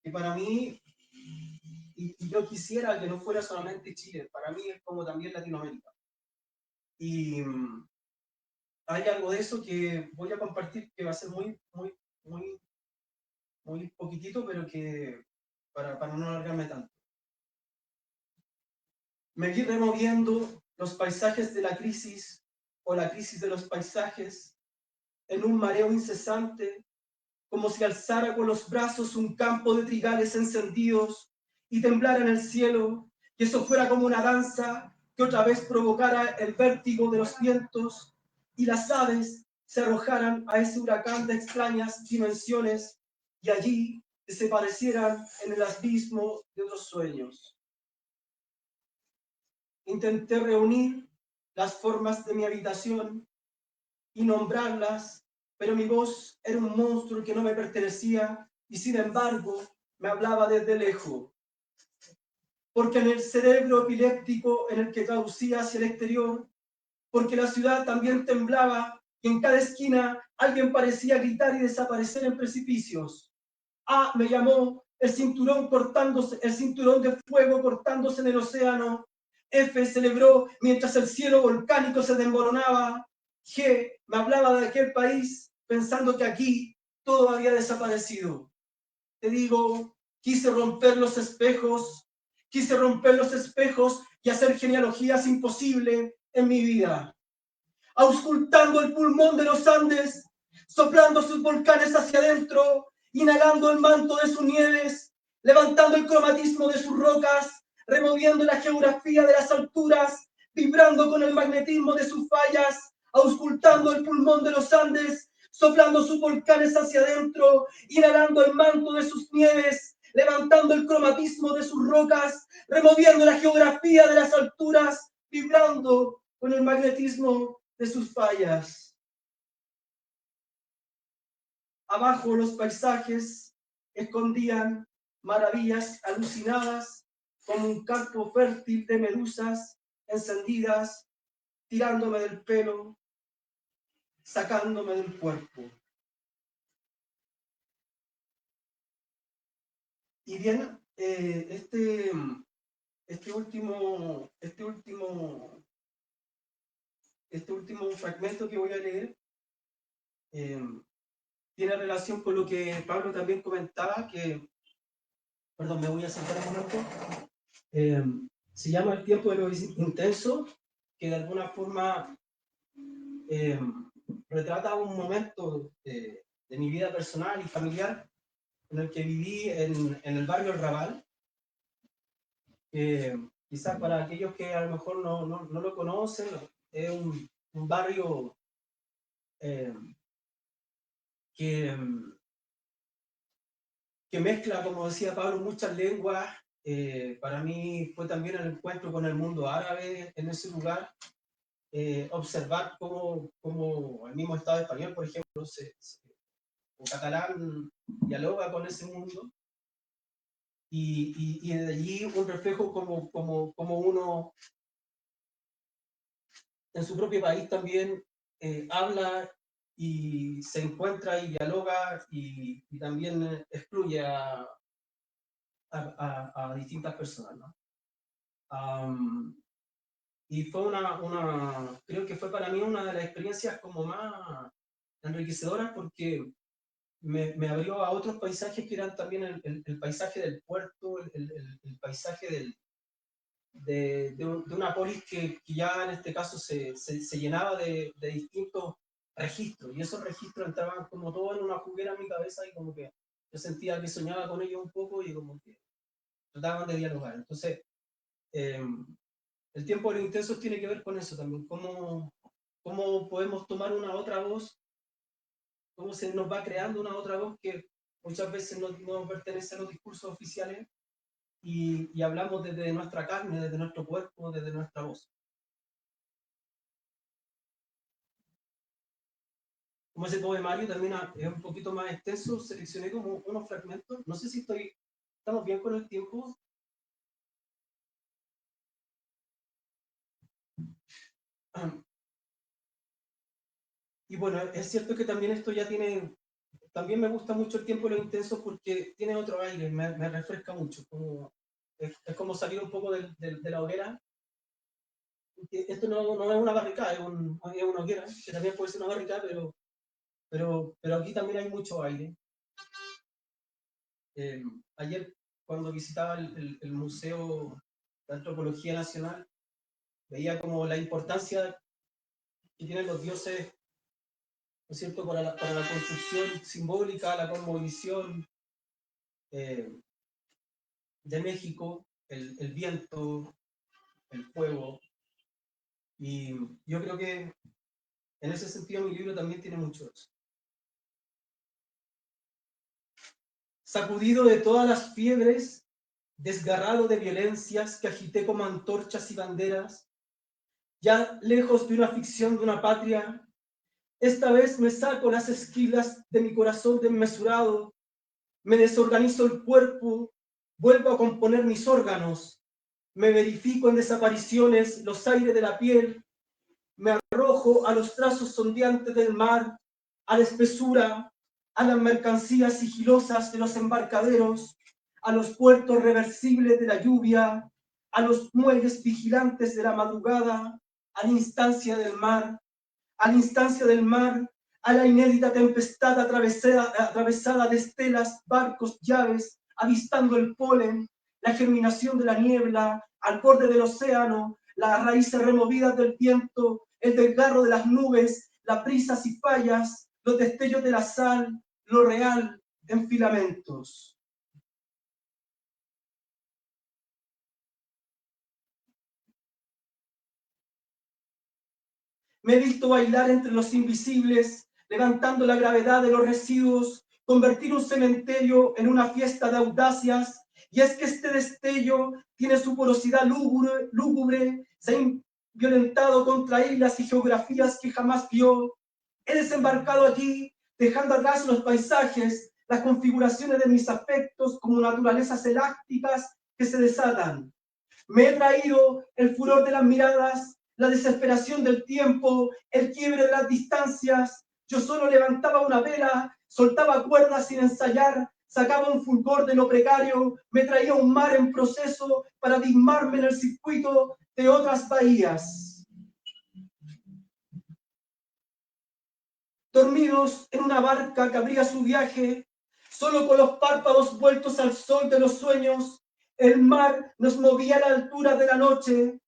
que para mí, y yo quisiera que no fuera solamente Chile, para mí es como también Latinoamérica. Y hay algo de eso que voy a compartir que va a ser muy poquitito, pero que para no alargarme tanto. Me vi removiendo los paisajes de la crisis o la crisis de los paisajes en un mareo incesante, como si alzara con los brazos un campo de trigales encendidos y temblara en el cielo, y eso fuera como una danza que otra vez provocara el vértigo de los vientos y las aves se arrojaran a ese huracán de extrañas dimensiones y allí desaparecieran en el abismo de otros sueños. Intenté reunir las formas de mi habitación y nombrarlas, pero mi voz era un monstruo que no me pertenecía y sin embargo me hablaba desde lejos. Porque en el cerebro epiléptico en el que traducía hacia el exterior, porque la ciudad también temblaba y en cada esquina alguien parecía gritar y desaparecer en precipicios. A me llamó el cinturón de fuego cortándose en el océano. F celebró mientras el cielo volcánico se desmoronaba. G me hablaba de aquel país pensando que aquí todo había desaparecido. Te digo, quise romper los espejos y hacer genealogías imposibles en mi vida. Auscultando el pulmón de los Andes, soplando sus volcanes hacia adentro, inhalando el manto de sus nieves, levantando el cromatismo de sus rocas, removiendo la geografía de las alturas, vibrando con el magnetismo de sus fallas, auscultando el pulmón de los Andes, soplando sus volcanes hacia adentro, inhalando el manto de sus nieves, levantando el cromatismo de sus rocas, removiendo la geografía de las alturas, vibrando con el magnetismo de sus fallas. Abajo los paisajes escondían maravillas alucinadas como un campo fértil de medusas encendidas, tirándome del pelo, sacándome del cuerpo. Y bien, este último fragmento que voy a leer tiene relación con lo que Pablo también comentaba, perdón, me voy a sentar un momento. Se llama El tiempo de lo intenso, que de alguna forma retrata un momento de mi vida personal y familiar en el que viví en el barrio El Raval. Quizás para aquellos que a lo mejor no lo conocen, es un barrio que mezcla, como decía Pablo, muchas lenguas. Para mí fue también el encuentro con el mundo árabe en ese lugar. Observar cómo el mismo Estado español, por ejemplo, o catalán dialoga con ese mundo. Y de allí un reflejo como uno en su propio país también habla y se encuentra y dialoga y también excluye a distintas personas, ¿no? Y fue creo que fue para mí una de las experiencias como más enriquecedoras porque me abrió a otros paisajes que eran también el paisaje del puerto, el paisaje de una polis que ya en este caso se llenaba de distintos registros, y esos registros entraban como todo en una juguera en mi cabeza y como que yo sentía que soñaba con ellos un poco y como que trataban de dialogar. Entonces, el tiempo de los intensos tiene que ver con eso también, cómo podemos tomar una otra voz, cómo se nos va creando una otra voz que muchas veces no pertenece a los discursos oficiales, y hablamos desde nuestra carne, desde nuestro cuerpo, desde nuestra voz. Como ese poemario también es un poquito más extenso, seleccioné como unos fragmentos. No sé si estamos bien con el tiempo. Y bueno, es cierto que también esto ya tiene, también me gusta mucho el tiempo de lo intenso porque tiene otro aire, me refresca mucho. Es como salir un poco de la hoguera. Esto no es una barricada, es una hoguera, que también puede ser una barricada, pero aquí también hay mucho aire. Ayer, cuando visitaba el Museo de Antropología Nacional, veía como la importancia que tienen los dioses, ¿no es cierto?, para la construcción simbólica, la cosmovisión de México, el viento, el fuego. Y yo creo que en ese sentido mi libro también tiene mucho de eso. Sacudido de todas las fiebres, desgarrado de violencias que agité como antorchas y banderas, ya lejos de una ficción de una patria, esta vez me saco las esquilas de mi corazón desmesurado, me desorganizo el cuerpo, vuelvo a componer mis órganos, me verifico en desapariciones los aires de la piel, me arrojo a los trazos sondeantes del mar, a la espesura, a las mercancías sigilosas de los embarcaderos, a los puertos reversibles de la lluvia, a los muelles vigilantes de la madrugada, a la instancia del mar, a la inédita tempestad atravesada de estelas, barcos, llaves, avistando el polen, la germinación de la niebla, al borde del océano, las raíces removidas del viento, el desgarro de las nubes, las brisas y fallas, los destellos de la sal, lo real en filamentos. Me he visto bailar entre los invisibles, levantando la gravedad de los residuos, convertir un cementerio en una fiesta de audacias, y es que este destello tiene su porosidad lúgubre, se ha violentado contra islas y geografías que jamás vio. He desembarcado allí, dejando atrás los paisajes, las configuraciones de mis afectos como naturalezas elásticas que se desatan. Me he traído el furor de las miradas, la desesperación del tiempo, el quiebre de las distancias. Yo solo levantaba una vela, soltaba cuerdas sin ensayar, sacaba un fulgor de lo precario, me traía un mar en proceso para diezmarme en el circuito de otras bahías. Dormidos en una barca que abría su viaje, solo con los párpados vueltos al sol de los sueños, el mar nos movía a la altura de la noche.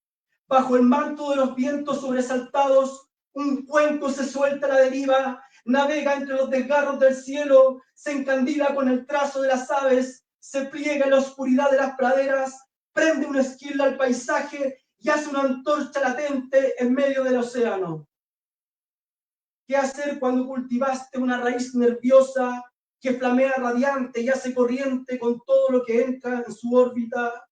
Bajo el manto de los vientos sobresaltados, un cuenco se suelta a la deriva, navega entre los desgarros del cielo, se encandila con el trazo de las aves, se pliega en la oscuridad de las praderas, prende una esquila al paisaje y hace una antorcha latente en medio del océano. ¿Qué hacer cuando cultivaste una raíz nerviosa que flamea radiante y hace corriente con todo lo que entra en su órbita?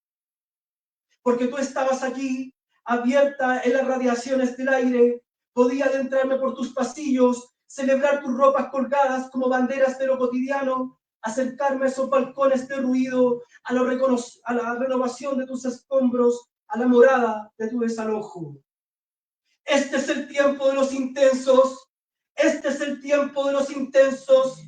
Porque tú estabas aquí, abierta en las radiaciones del aire, podía adentrarme por tus pasillos, celebrar tus ropas colgadas como banderas de lo cotidiano, acercarme a esos balcones de ruido, a la renovación de tus escombros, a la morada de tu desalojo. Este es el tiempo de los intensos, este es el tiempo de los intensos,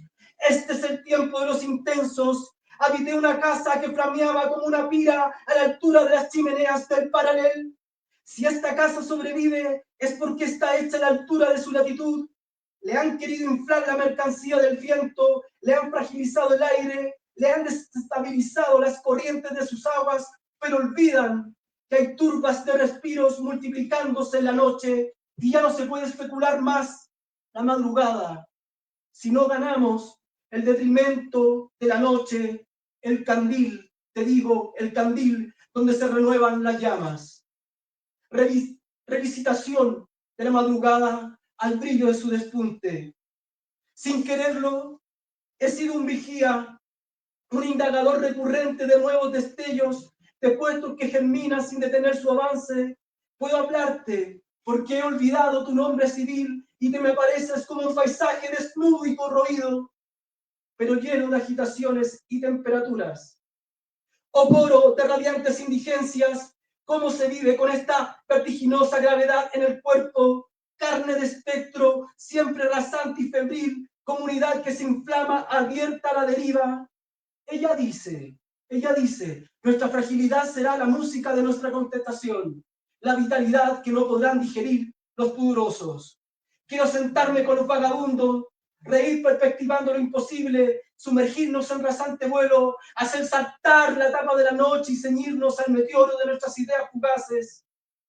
este es el tiempo de los intensos. Habité una casa que flameaba como una pira a la altura de las chimeneas del Paralel. Si esta casa sobrevive es porque está hecha a la altura de su latitud. Le han querido inflar la mercancía del viento, le han fragilizado el aire, le han desestabilizado las corrientes de sus aguas, pero olvidan que hay turbas de respiros multiplicándose en la noche y ya no se puede especular más la madrugada. Si no ganamos el detrimento de la noche, el candil, te digo, el candil donde se renuevan las llamas. Revisitación de la madrugada al brillo de su despunte. Sin quererlo, he sido un vigía un indagador recurrente de nuevos destellos, de puestos que germinan sin detener su avance. Puedo hablarte porque he olvidado tu nombre civil y te me pareces como un paisaje desnudo y corroído, pero lleno de agitaciones y temperaturas. Oh poro de radiantes indigencias, cómo se vive con esta vertiginosa gravedad en el cuerpo, carne de espectro, siempre rasante y febril, comunidad que se inflama abierta a la deriva. Ella dice, nuestra fragilidad será la música de nuestra contestación, la vitalidad que no podrán digerir los pudorosos. Quiero sentarme con los vagabundos, reír perspectivando lo imposible, sumergirnos en rasante vuelo, hacer saltar la tapa de la noche y ceñirnos al meteoro de nuestras ideas fugaces.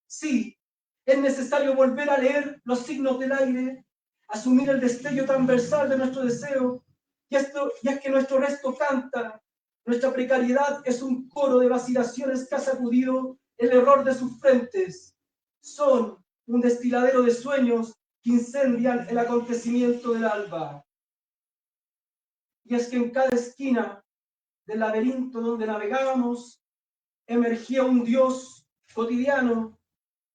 Sí, es necesario volver a leer los signos del aire, asumir el destello transversal de nuestro deseo, y es que nuestro resto canta. Nuestra precariedad es un coro de vacilaciones que ha sacudido el error de sus frentes. Son un destiladero de sueños que incendian el acontecimiento del alba. Y es que en cada esquina del laberinto donde navegábamos, emergía un Dios cotidiano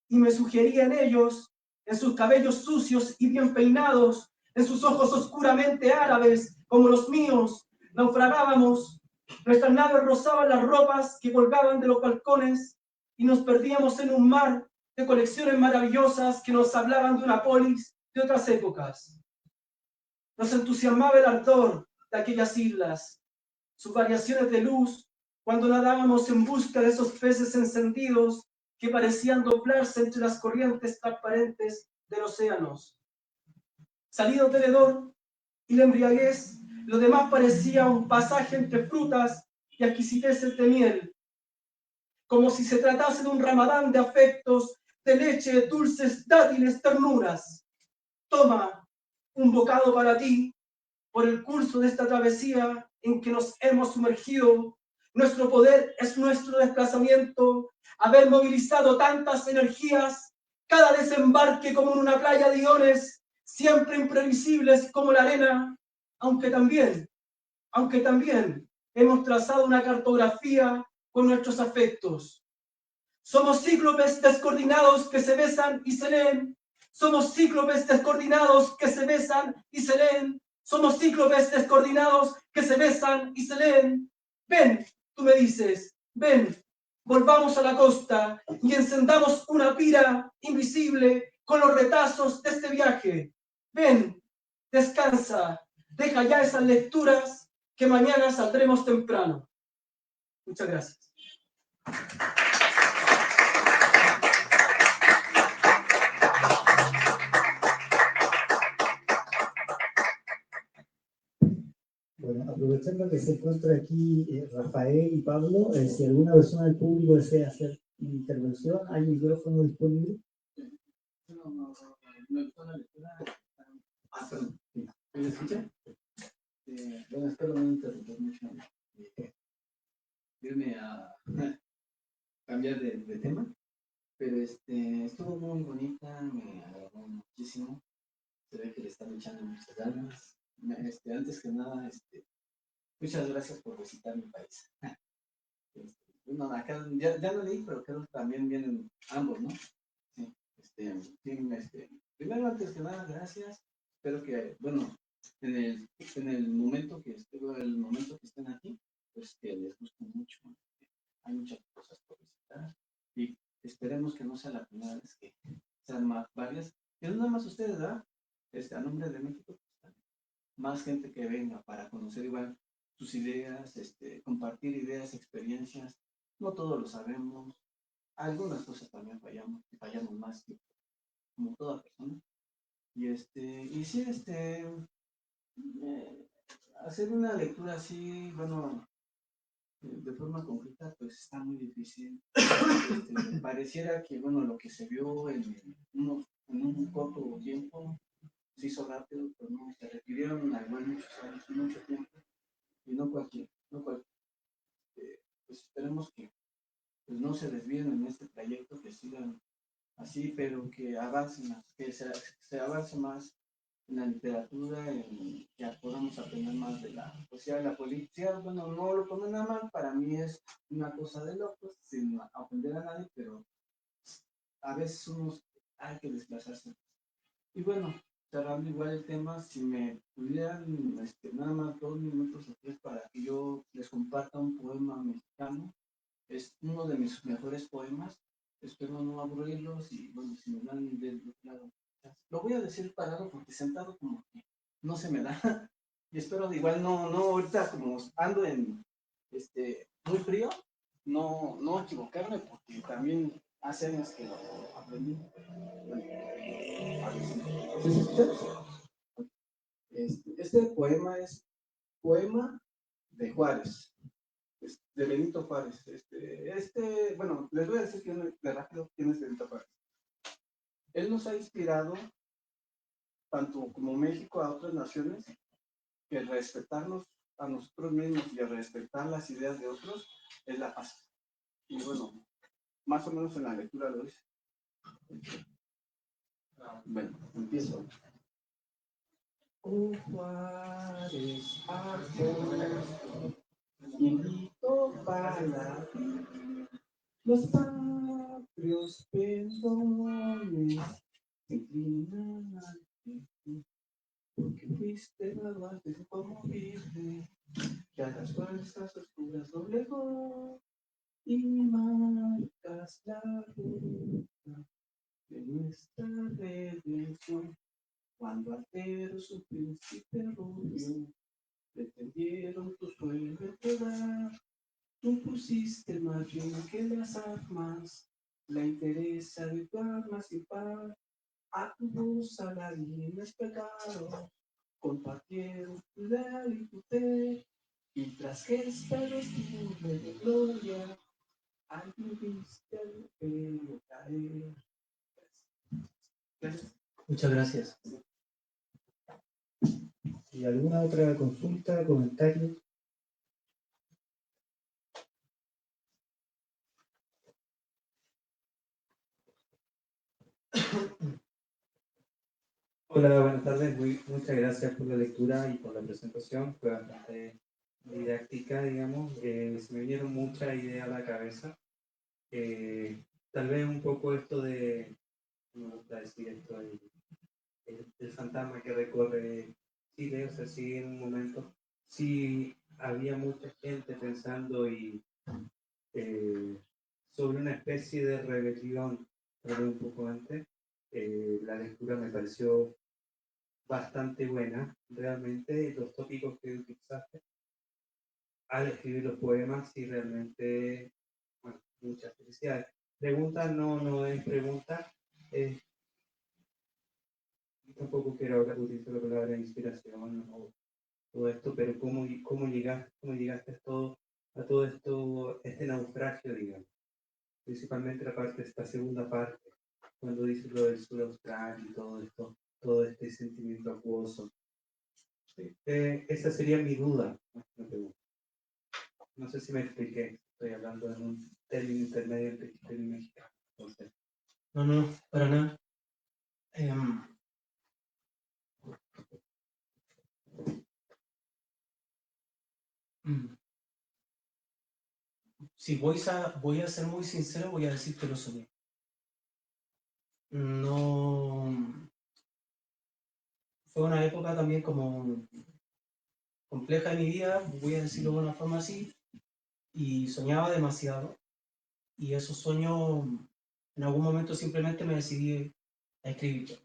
y me sugería en ellos, en sus cabellos sucios y bien peinados, en sus ojos oscuramente árabes, como los míos, naufragábamos. Nuestras naves rozaban las ropas que colgaban de los balcones y nos perdíamos en un mar de colecciones maravillosas que nos hablaban de una polis de otras épocas. Nos entusiasmaba el ardor de aquellas islas, sus variaciones de luz, cuando nadábamos en busca de esos peces encendidos que parecían doblarse entre las corrientes transparentes de los océanos. Salido tenedor y la embriaguez, lo demás parecía un pasaje entre frutas y exquisiteces de miel, como si se tratase de un ramadán de afectos, de leche, dulces, dátiles, ternuras. Toma un bocado para ti, por el curso de esta travesía en que nos hemos sumergido. Nuestro poder es nuestro desplazamiento, haber movilizado tantas energías, cada desembarque como en una playa de iones, siempre imprevisibles como la arena, aunque también hemos trazado una cartografía con nuestros afectos. Somos cíclopes descoordinados que se besan y se leen. Somos cíclopes descoordinados que se besan y se leen. Somos cíclopes descoordinados que se besan y se leen. Ven, tú me dices, ven, volvamos a la costa y encendamos una pira invisible con los retazos de este viaje. Ven, descansa, deja ya esas lecturas que mañana saldremos temprano. Muchas gracias. Bueno, aprovechando que se encuentra aquí Rafael y Pablo, si alguna persona del público desea hacer una intervención, ¿hay micrófono disponible? No gustó la lectura. Perdón. ¿Me escucha? Bueno, espero no interrumpir mucho. Irme a cambiar de tema, pero estuvo muy bonita, me agradó muchísimo. Se ve que le están echando muchas ganas. Antes que nada, muchas gracias por visitar mi país. Bueno, acá ya no leí, pero creo que también vienen ambos, ¿no? Sí, primero, antes que nada, gracias. Espero que, bueno, en el momento que estén aquí, pues que les guste mucho. Hay muchas cosas por visitar y esperemos que no sea la primera vez, que sean más varias. Y no nada más ustedes, ¿verdad? A nombre de México, pues, más gente que venga para conocer igual sus ideas, compartir ideas, experiencias. No todos lo sabemos. Algunas cosas también fallamos más que como toda persona. Y sí, hacer una lectura así, bueno, de forma concreta, pues está muy difícil. Pareciera que, bueno, lo que se vio en un corto tiempo se hizo rápido, pero no, se requirieron muchos años, mucho tiempo, y no cualquier. Pues esperemos que pues, no se desvíen en este trayecto, que sigan así, pero que avancen más, que se avance más en la literatura, ya podamos aprender más de la poesía, de la poesía. Bueno, no lo pongo nada mal, para mí es una cosa de locos, sin ofender a nadie, pero a veces hay que desplazarse. Y bueno, cerrando igual el tema, si me pudieran nada más 2 minutos o 3 para que yo les comparta un poema mexicano, es uno de mis mejores poemas, espero no aburrirlos y bueno, si me dan del otro lado. Lo voy a decir parado porque sentado como que no se me da. Y espero igual no ahorita como ando en muy frío, no equivocarme porque también hace años que lo aprendí. Bueno, a ver si se escucha. Este poema es Poema de Juárez, de Benito Juárez. Bueno, les voy a decir de rápido quién es Benito Juárez. Él nos ha inspirado, tanto como México, a otras naciones, que respetarnos a nosotros mismos y a respetar las ideas de otros es la paz. Y bueno, más o menos en la lectura lo dice. Bueno, empiezo. Oh Juárez, Alfonso, invito para los patrios pendones se inclinan ante ti, porque fuiste baluarte como virgen, que a las fuerzas oscuras doblegó y marcas la ruta de nuestra redención. Cuando altero su príncipe rubio, pretendieron tu sueño entregar. Tú pusiste más bien que las armas, la interesa de tu alma sin par. A tu voz a la es pecado, compartieron tu leal y tu fe. Y tras que esta vestimenta de gloria, alguien viste al pelo caer. Gracias. Muchas gracias. ¿Y alguna otra consulta, comentario? Hola, buenas tardes. Muchas gracias por la lectura y por la presentación. Fue bastante didáctica, digamos. Se me vinieron muchas ideas a la cabeza. Tal vez un poco esto de, no me gusta decir esto, el fantasma que recorre Chile, o sea, sí, en un momento, sí había mucha gente pensando sobre una especie de rebelión, pero un poco antes. La lectura me pareció bastante buena, realmente, los tópicos que utilizaste al escribir los poemas y realmente, bueno, muchas felicidades. Pregunta no es pregunta, tampoco quiero utilizar la palabra inspiración o todo esto, pero cómo llegaste a todo esto, este naufragio, digamos, principalmente esta segunda parte, cuando dices lo del sur austral y todo esto, todo este sentimiento acuoso. Sí. Esa sería mi duda, no pregunta. No sé si me expliqué, estoy hablando en un término intermedio entre chileno y mexicano. Entonces, No, para nada. Si voy a ser muy sincero, voy a decir que lo soñé. No. Fue una época también como compleja en mi vida, voy a decirlo de una forma así, y soñaba demasiado. Y esos sueños, en algún momento simplemente me decidí a escribir.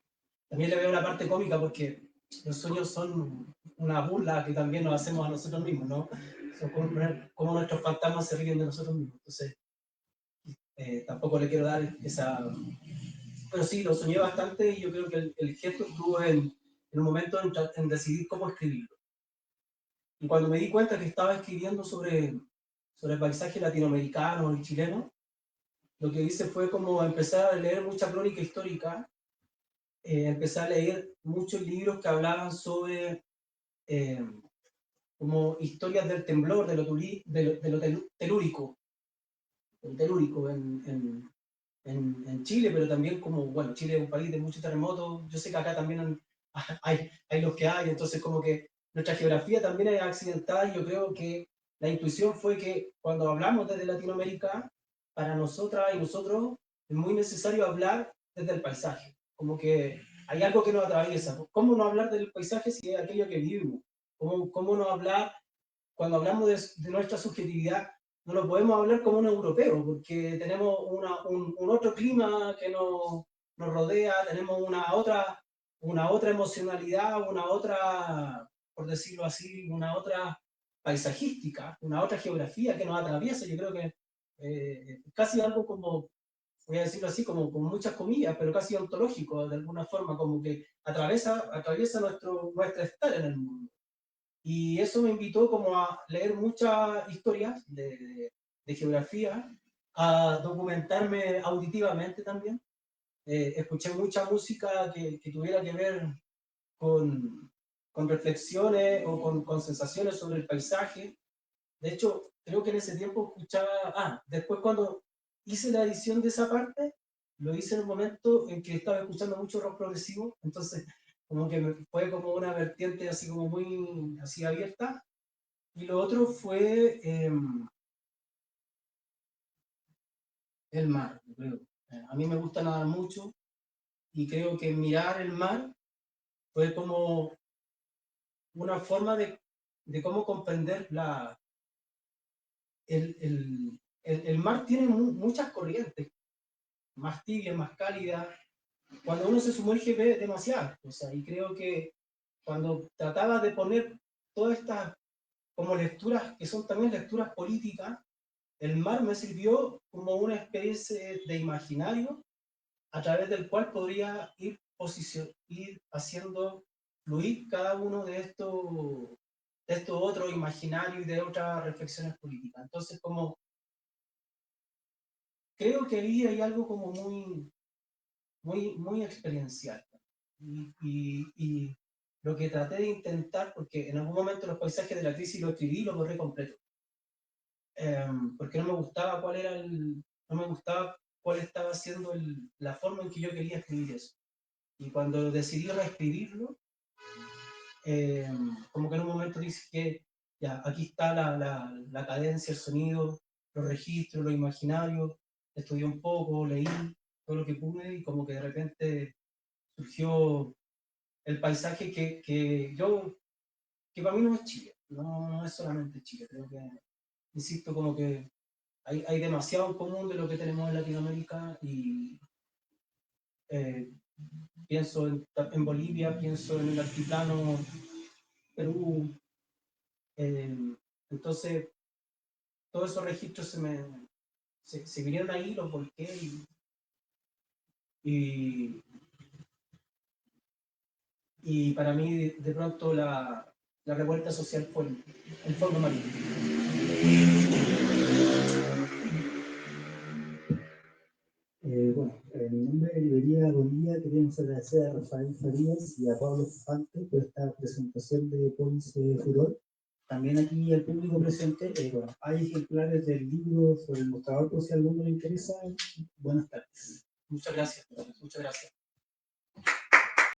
También le veo la parte cómica porque los sueños son una burla que también nos hacemos a nosotros mismos, ¿no? Son como nuestros fantasmas se ríen de nosotros mismos. Entonces, tampoco le quiero dar esa... Pero sí, lo soñé bastante y yo creo que el gesto estuvo en un momento en decidir cómo escribirlo. Y cuando me di cuenta que estaba escribiendo sobre el paisaje latinoamericano y chileno, lo que hice fue como empezar a leer mucha crónica histórica, empecé a leer muchos libros que hablaban sobre como historias del temblor, de lo telúrico en Chile, pero también como, bueno, Chile es un país de muchos terremotos, yo sé que acá también hay los que hay, entonces como que nuestra geografía también es accidentada y yo creo que la intuición fue que cuando hablamos desde Latinoamérica, para nosotras y nosotros es muy necesario hablar desde el paisaje, como que hay algo que nos atraviesa. ¿Cómo no hablar del paisaje si es aquello que vivimos? ¿Cómo no hablar cuando hablamos de nuestra subjetividad? No lo podemos hablar como un europeo, porque tenemos un otro clima que nos rodea, tenemos una otra emocionalidad, una otra, por decirlo así, una otra paisajística, una otra geografía que nos atraviesa. Yo creo que casi algo como, voy a decirlo así, como con muchas comillas, pero casi ontológico, de alguna forma, como que atraviesa nuestra estar en el mundo. Y eso me invitó como a leer muchas historias de geografía, a documentarme auditivamente también. Escuché mucha música que tuviera que ver con reflexiones o con sensaciones sobre el paisaje. De hecho, creo que en ese tiempo escuchaba, después cuando hice la edición de esa parte, lo hice en un momento en que estaba escuchando mucho rock progresivo, entonces como que fue como una vertiente así como muy así abierta. Y lo otro fue el mar, yo creo. A mí me gusta nadar mucho y creo que mirar el mar fue como una forma de cómo comprender el mar tiene muchas corrientes, más tibias, más cálidas. Cuando uno se sumerge ve demasiadas cosas y creo que cuando trataba de poner todas estas como lecturas que son también lecturas políticas, el mar me sirvió como una especie de imaginario a través del cual podría ir haciendo fluir cada uno de estos otros imaginarios y de otras reflexiones políticas. Entonces, como creo que ahí hay algo como muy experiencial. Y lo que traté de intentar, porque en algún momento los paisajes de la crisis lo escribí y lo borré completo. Porque no me gustaba cuál estaba siendo la forma en que yo quería escribir eso. Y cuando decidí reescribirlo, como que en un momento dije que ya, aquí está la cadencia, el sonido, los registros, lo imaginario, estudié un poco, leí todo lo que pude y como que de repente surgió el paisaje que para mí no es Chile, no es solamente Chile, creo que, insisto, como que hay demasiado en común de lo que tenemos en Latinoamérica y eh, pienso en Bolivia, pienso en el altiplano, Perú, entonces todos esos registros se vinieron ahí, los volqué y para mí de pronto la revuelta social fue el fondo marino. Bueno, en nombre de Librería Bolivia queremos agradecer a Rafael Farías y a Pablo Fante por esta presentación de Polis de Furor. También aquí al público presente, bueno, hay ejemplares del libro sobre el mostrador por si a alguno le interesa. Buenas tardes. Muchas gracias. Muchas gracias.